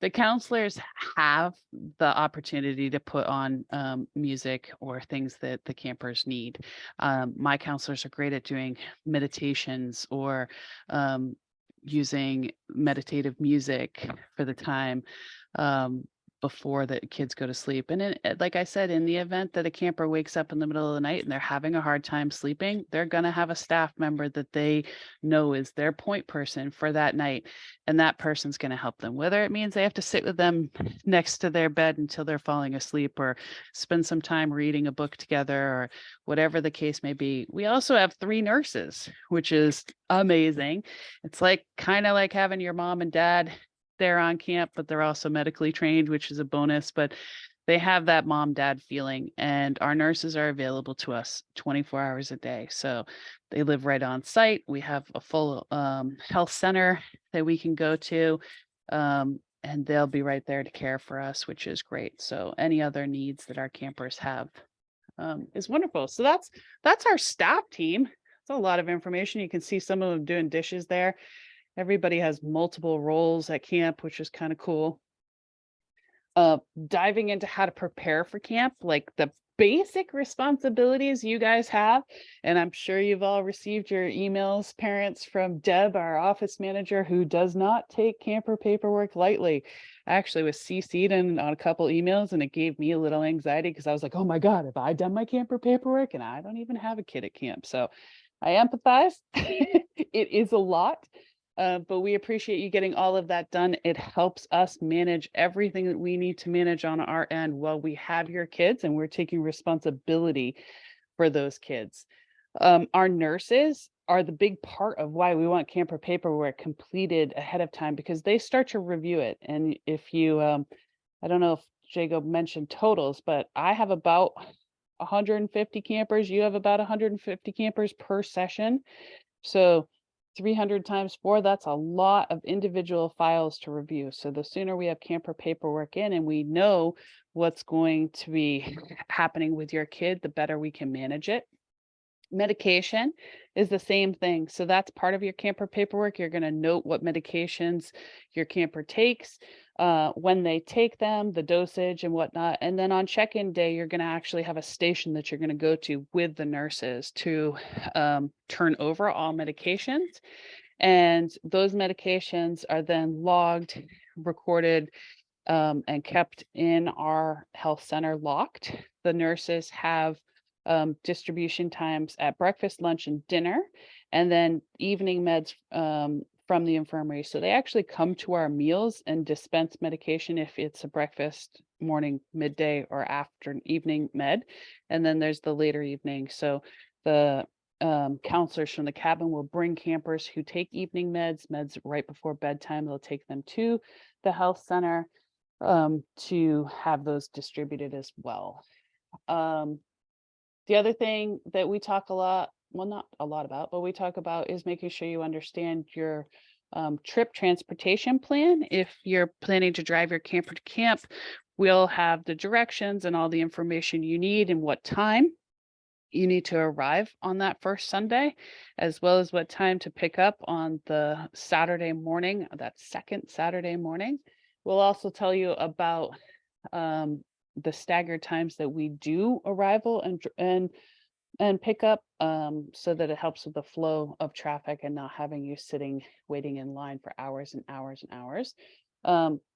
The counselors have the opportunity to put on music or things that the campers need. My counselors are great at doing meditations or using meditative music for the time before the kids go to sleep. And like I said, in the event that a camper wakes up in the middle of the night and they're having a hard time sleeping, they're going to have a staff member that they know is their point person for that night. And that person's going to help them, whether it means they have to sit with them next to their bed until they're falling asleep or spend some time reading a book together or whatever the case may be. We also have 3 nurses, which is amazing. It's kind of like having your mom and dad there on camp, but they're also medically trained, which is a bonus, but they have that mom dad feeling, and our nurses are available to us 24 hours a day. So they live right on site. We have a full health center that we can go to, and they'll be right there to care for us, which is great. So any other needs that our campers have is wonderful. So that's our staff team. It's a lot of information. You can see some of them doing dishes there. Everybody has multiple roles at camp, which is kind of cool. Diving into how to prepare for camp, like the basic responsibilities you guys have. And I'm sure you've all received your emails, parents, from Deb, our office manager, who does not take camper paperwork lightly. I actually was CC'd in on a couple emails, and it gave me a little anxiety because I was like, oh my God, have I done my camper paperwork? And I don't even have a kid at camp. So I empathize. It is a lot. But we appreciate you getting all of that done. It helps us manage everything that we need to manage on our end while we have your kids and we're taking responsibility for those kids. Our nurses are the big part of why we want camper paperwork completed ahead of time, because they start to review it. And if you, I don't know if Jacob mentioned totals, but I have about 150 campers. You have about 150 campers per session. So 300 times 4, that's a lot of individual files to review. So the sooner we have camper paperwork in and we know what's going to be happening with your kid, the better we can manage it. Medication is the same thing. So that's part of your camper paperwork. You're going to note what medications your camper takes, when they take them, the dosage and whatnot. And then on check-in day, you're going to actually have a station that you're going to go to with the nurses to turn over all medications. And those medications are then logged, recorded, and kept in our health center locked. The nurses have distribution times at breakfast, lunch, and dinner, and then evening meds from the infirmary. So they actually come to our meals and dispense medication if it's a breakfast, morning, midday, or after evening med. And then there's the later evening. So the counselors from the cabin will bring campers who take evening meds right before bedtime. They'll take them to the health center to have those distributed as well. The other thing that we talk a lot, well, not a lot about, but we talk about is making sure you understand your trip transportation plan. If you're planning to drive your camper to camp, we'll have the directions and all the information you need and what time you need to arrive on that first Sunday, as well as what time to pick up on the Saturday morning, that second Saturday morning. We'll also tell you about the staggered times that we do arrival and pick up, so that it helps with the flow of traffic and not having you waiting in line for hours and hours and hours.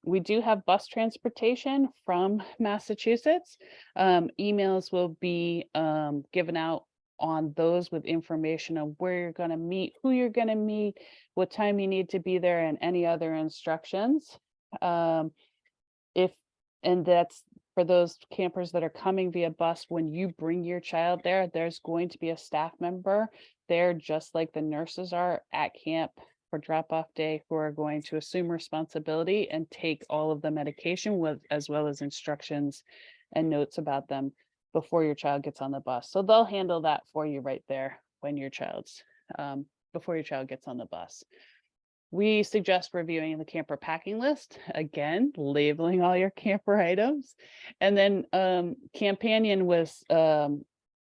We do have bus transportation from Massachusetts. Emails will be given out on those with information on where you're going to meet, who you're going to meet, what time you need to be there, and any other instructions. And that's for those campers that are coming via bus. When you bring your child there, there's going to be a staff member there, just like the nurses are at camp, for drop-off day who are going to assume responsibility and take all of the medication with, as well as instructions and notes about them before your child gets on the bus. So they'll handle that for you right there when your child's, before your child gets on the bus. We suggest reviewing the camper packing list, again, labeling all your camper items. And then Companion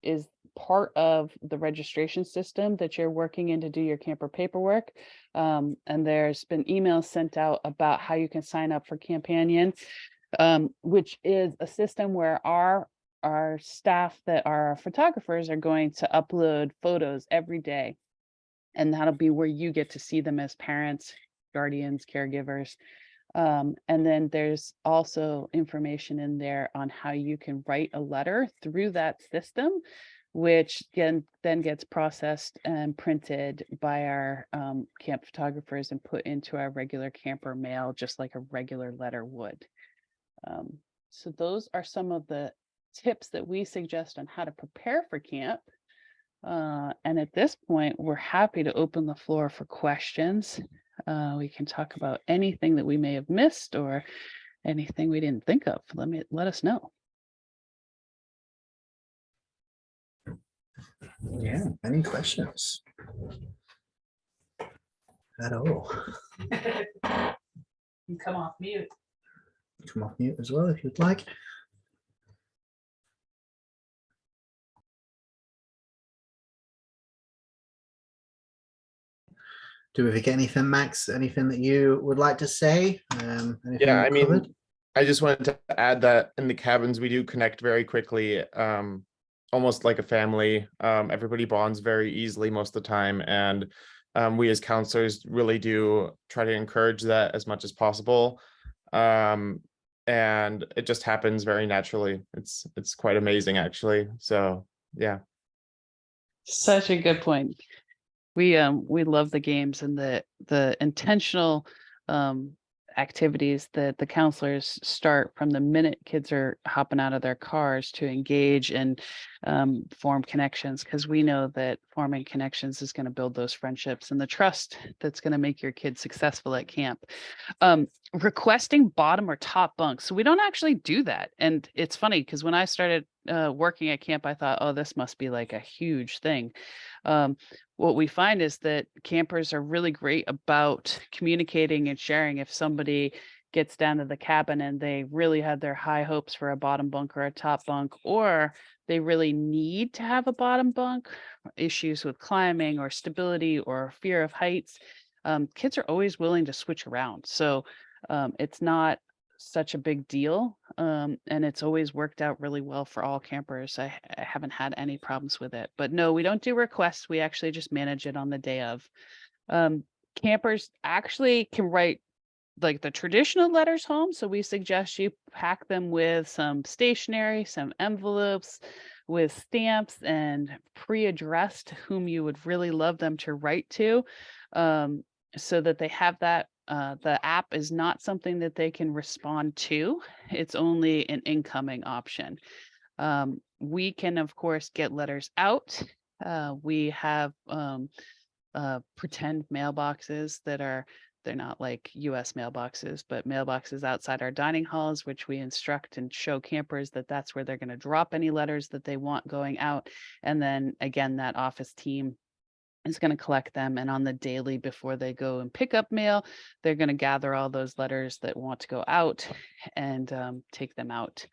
is part of the registration system that you're working in to do your camper paperwork. And there's been emails sent out about how you can sign up for Companion, which is a system where our staff that are photographers are going to upload photos every day. And that'll be where you get to see them as parents, guardians, caregivers. And then there's also information in there on how you can write a letter through that system, which then gets processed and printed by our camp photographers and put into our regular camper mail, just like a regular letter would. So those are some of the tips that we suggest on how to prepare for camp. And at this point, we're happy to open the floor for questions. We can talk about anything that we may have missed or anything we didn't think of. Let us know. Yeah, any questions at all? You come off mute. Come off mute as well if you'd like. Do we forget anything, Max? Anything that you would like to say? Anything Yeah, I we covered? mean, I just wanted to add that in the cabins, we do connect very quickly, almost like a family. Everybody bonds very easily most of the time. And we as counselors really do try to encourage that as much as possible. And it just happens very naturally. It's quite amazing, actually. So, yeah. Such a good point. We love the games and the intentional activities that the counselors start from the minute kids are hopping out of their cars to engage and form connections, because we know that forming connections is going to build those friendships and the trust that's going to make your kids successful at camp. Requesting bottom or top bunks. So we don't actually do that. And it's funny because when I started working at camp, I thought, oh, this must be like a huge thing. What we find is that campers are really great about communicating and sharing if somebody gets down to the cabin and they really had their high hopes for a bottom bunk or a top bunk, or they really need to have a bottom bunk, issues with climbing or stability or fear of heights. Kids are always willing to switch around. So it's not such a big deal. And it's always worked out really well for all campers. I haven't had any problems with it. But no, we don't do requests. We actually just manage it on the day of. Campers actually can write like the traditional letters home. So we suggest you pack them with some stationery, some envelopes with stamps and pre-addressed whom you would really love them to write to, so that they have that. The app is not something that they can respond to. It's only an incoming option. We can, of course, get letters out. We have pretend mailboxes they're not like US mailboxes, but mailboxes outside our dining halls, which we instruct and show campers that that's where they're going to drop any letters that they want going out. And then again, that office team is going to collect them. And on the daily before they go and pick up mail, they're going to gather all those letters that want to go out and take them out.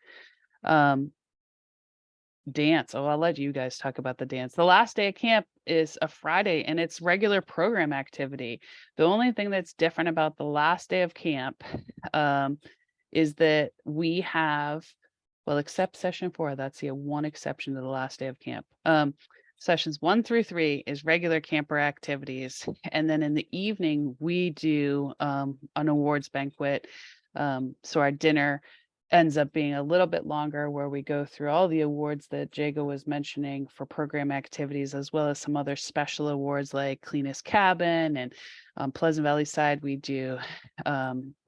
Dance. Oh, I'll let you guys talk about the dance. The last day of camp is a Friday and it's regular program activity. The only thing that's different about the last day of camp is that we have, well, except session 4, that's the one exception to the last day of camp. Sessions 1 through 3 is regular camper activities. And then in the evening, we do an awards banquet. So our dinner ends up being a little bit longer, where we go through all the awards that Jago was mentioning for program activities, as well as some other special awards like Cleanest Cabin. And on Pleasant Valley side, we do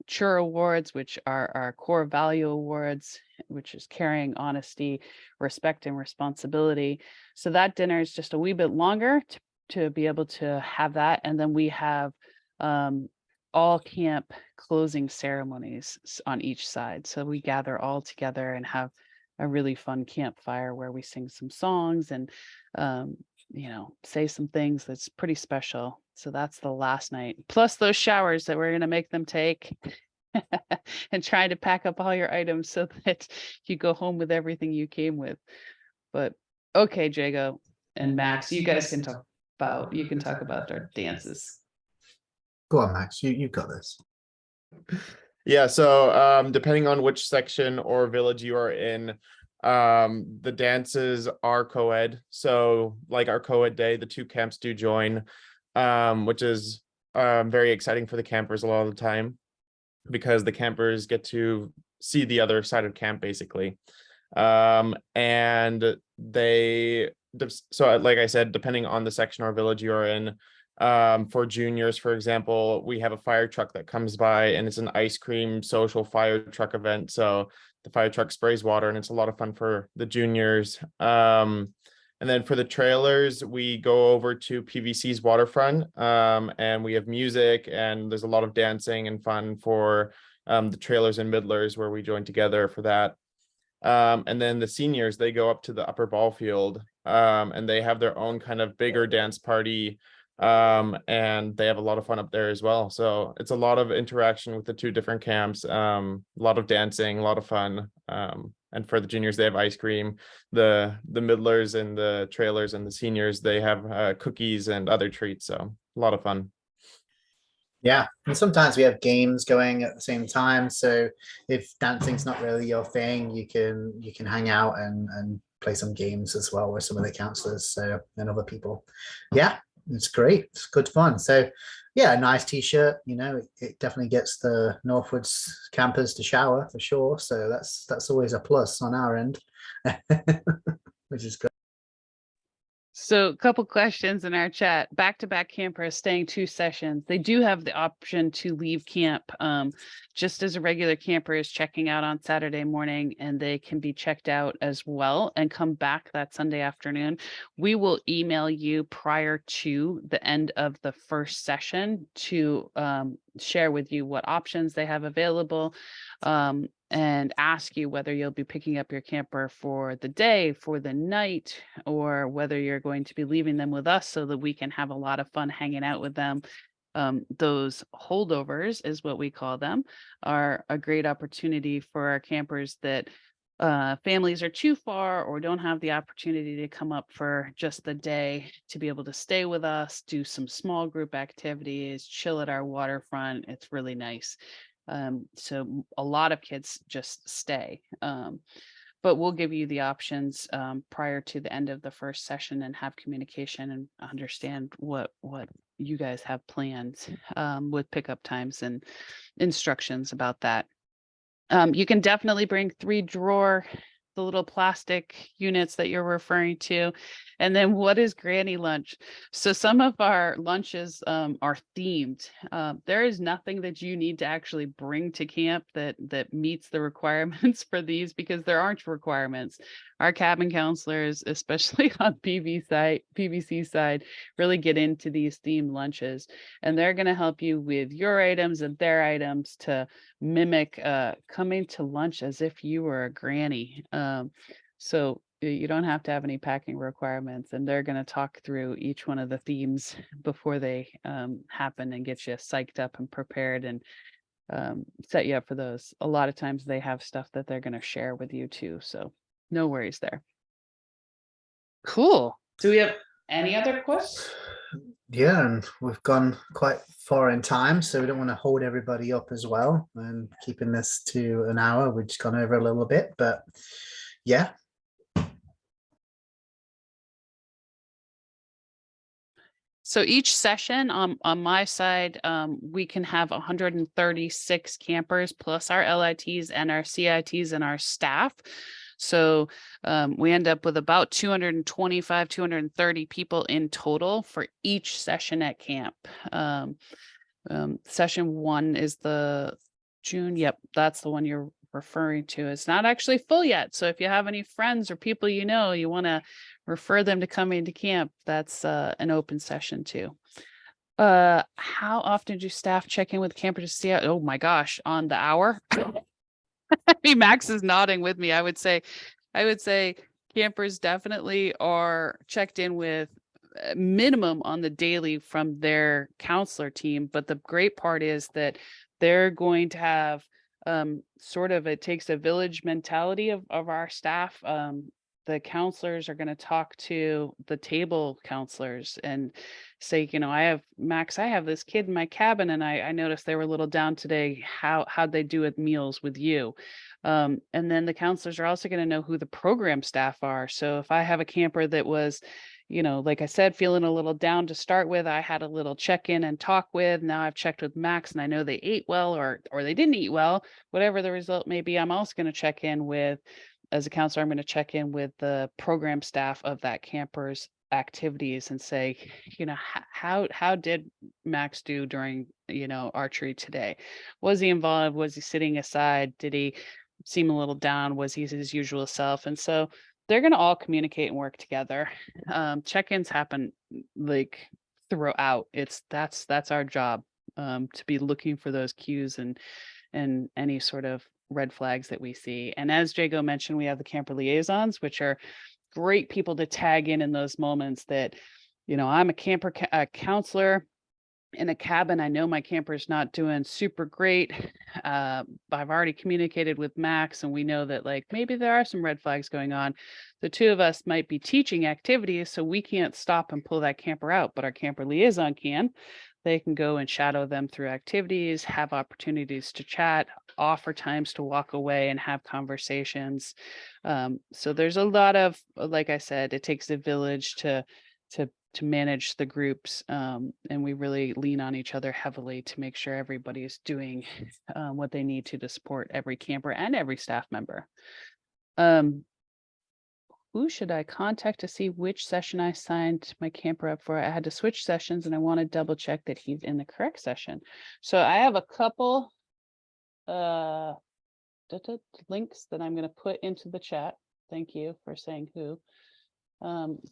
CHUR awards, which are our core value awards, which is caring, honesty, respect, and responsibility. So that dinner is just a wee bit longer to be able to have that. And then we have all camp closing ceremonies on each side. So we gather all together and have a really fun campfire where we sing some songs and, say some things that's pretty special. So that's the last night, plus those showers that we're going to make them take. And trying to pack up all your items so that you go home with everything you came with. But okay, Jago and Max, you guys can talk about their dances. Go on, Max. You've got this. Yeah, so depending on which section or village you are in, the dances are co-ed. So like our co-ed day, the two camps do join, which is very exciting for the campers a lot of the time, because the campers get to see the other side of camp basically. And so like I said, depending on the section or village you're in, for juniors, for example, we have a fire truck that comes by, and it's an ice cream social fire truck event. So the fire truck sprays water, and it's a lot of fun for the juniors. And then for the trailers, we go over to PVC's waterfront, and we have music, and there's a lot of dancing and fun for the trailers and middlers, where we join together for that. And then the seniors, they go up to the upper ball field, and they have their own kind of bigger dance party, and they have a lot of fun up there as well. So it's a lot of interaction with the two different camps, a lot of dancing, a lot of fun. And for the juniors, they have ice cream. The middlers and the trailers and the seniors, they have cookies and other treats. So a lot of fun. Yeah, and sometimes we have games going at the same time. So if dancing's not really your thing, you can hang out and play some games as well with some of the counselors, so, and other people. Yeah, it's great. It's good fun. So yeah, a nice t-shirt, it definitely gets the Northwoods campers to shower for sure. So that's always a plus on our end, which is good. So a couple questions in our chat. Back-to-back campers staying 2 sessions. They do have the option to leave camp just as a regular camper is checking out on Saturday morning, and they can be checked out as well and come back that Sunday afternoon. We will email you prior to the end of the first session to share with you what options they have available, and ask you whether you'll be picking up your camper for the day, for the night, or whether you're going to be leaving them with us so that we can have a lot of fun hanging out with them. Those holdovers is what we call them, are a great opportunity for our campers that families are too far or don't have the opportunity to come up for just the day to be able to stay with us, do some small group activities, chill at our waterfront. It's really nice. So a lot of kids just stay, but we'll give you the options prior to the end of the first session and have communication and understand what you guys have planned with pickup times and instructions about that. You can definitely bring 3-drawer, the little plastic units that you're referring to. And then what is granny lunch? So some of our lunches are themed. There is nothing that you need to actually bring to camp that meets the requirements for these, because there aren't requirements. Our cabin counselors, especially on PVC side, really get into these themed lunches, and they're going to help you with your items and their items to mimic coming to lunch as if you were a granny. So you don't have to have any packing requirements, and they're going to talk through each one of the themes before they happen and get you psyched up and prepared and set you up for those. A lot of times they have stuff that they're going to share with you too. So no worries there. Cool. Do we have any other questions? Yeah, and we've gone quite far in time, so we don't want to hold everybody up as well. And keeping this to an hour, we've just gone over a little bit, but yeah. So each session on my side, we can have 136 campers plus our LITs and our CITs and our staff. So we end up with about 225, 230 people in total for each session at camp. Session 1 is the June. Yep, that's the one you're referring to. It's not actually full yet. So if you have any friends or people you want to refer them to coming to camp, that's an open session too. How often do staff check in with campers to see how, oh my gosh, on the hour? I mean, Max is nodding with me. I would say campers definitely are checked in with minimum on the daily from their counselor team. But the great part is that they're going to have sort of, it takes a village mentality of our staff. The counselors are going to talk to the table counselors and say, I have Max, I have this kid in my cabin and I noticed they were a little down today. How'd they do at meals with you? And then the counselors are also going to know who the program staff are. So if I have a camper that was, like I said, feeling a little down to start with, I had a little check in and talk with. Now I've checked with Max and I know they ate well or they didn't eat well, whatever the result may be. I'm also going to check in with, as a counselor, I'm going to check in with the program staff of that camper's activities and say, how did Max do during, archery today? Was he involved? Was he sitting aside? Did he seem a little down? Was he his usual self? And so they're going to all communicate and work together. Check-ins happen like throughout. That's our job, to be looking for those cues and any sort of red flags that we see. And as Jago mentioned, we have the camper liaisons, which are great people to tag in those moments that, I'm a camper counselor in a cabin. I know my camper's not doing super great. I've already communicated with Max and we know that like maybe there are some red flags going on. The two of us might be teaching activities, so we can't stop and pull that camper out, but our camper liaison can. They can go and shadow them through activities, have opportunities to chat, offer times to walk away and have conversations. So there's a lot of, like I said, it takes a village to manage the groups, and we really lean on each other heavily to make sure everybody is doing what they need to support every camper and every staff member. Who should I contact to see which session I signed my camper up for? I had to switch sessions and I want to double check that he's in the correct session. So I have a couple links that I'm going to put into the chat. Thank you for saying who.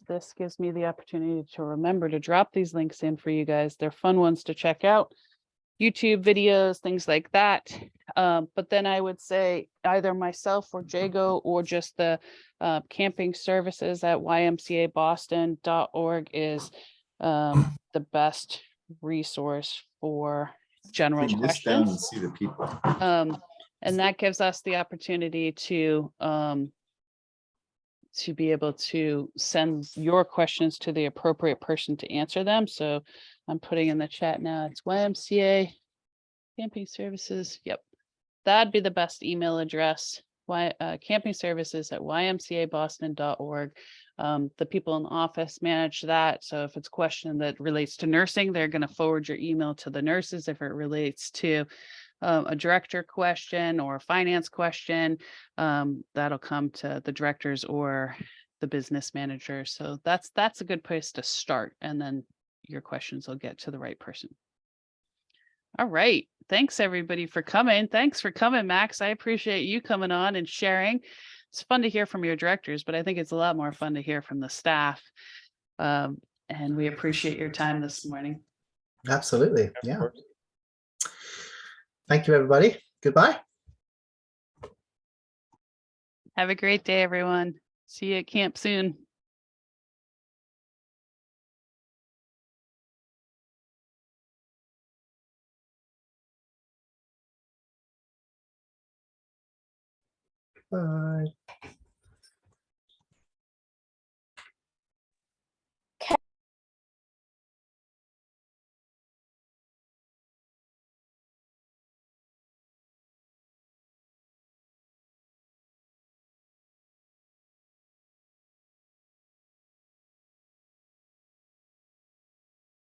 This gives me the opportunity to remember to drop these links in for you guys. They're fun ones to check out. YouTube videos, things like that. But then I would say either myself or Jago or just the camping services at ymcaboston.org is the best resource for general Bring this down and questions. see the people. And that gives us the opportunity to be able to send your questions to the appropriate person to answer them. So I'm putting in the chat now. It's YMCA Camping Services. Yep. That'd be the best email address. Camping Services at ymcaboston.org. The people in the office manage that. So if it's a question that relates to nursing, they're going to forward your email to the nurses. If it relates to a director question or a finance question, that'll come to the directors or the business manager. So that's a good place to start. And then your questions will get to the right person. All right. Thanks everybody for coming. Thanks for coming, Max. I appreciate you coming on and sharing. It's fun to hear from your directors, but I think it's a lot more fun to hear from the staff. And we appreciate your time this morning. Absolutely. Yeah. Thank you, everybody. Goodbye. Have a great day, everyone. See you at camp soon. Bye.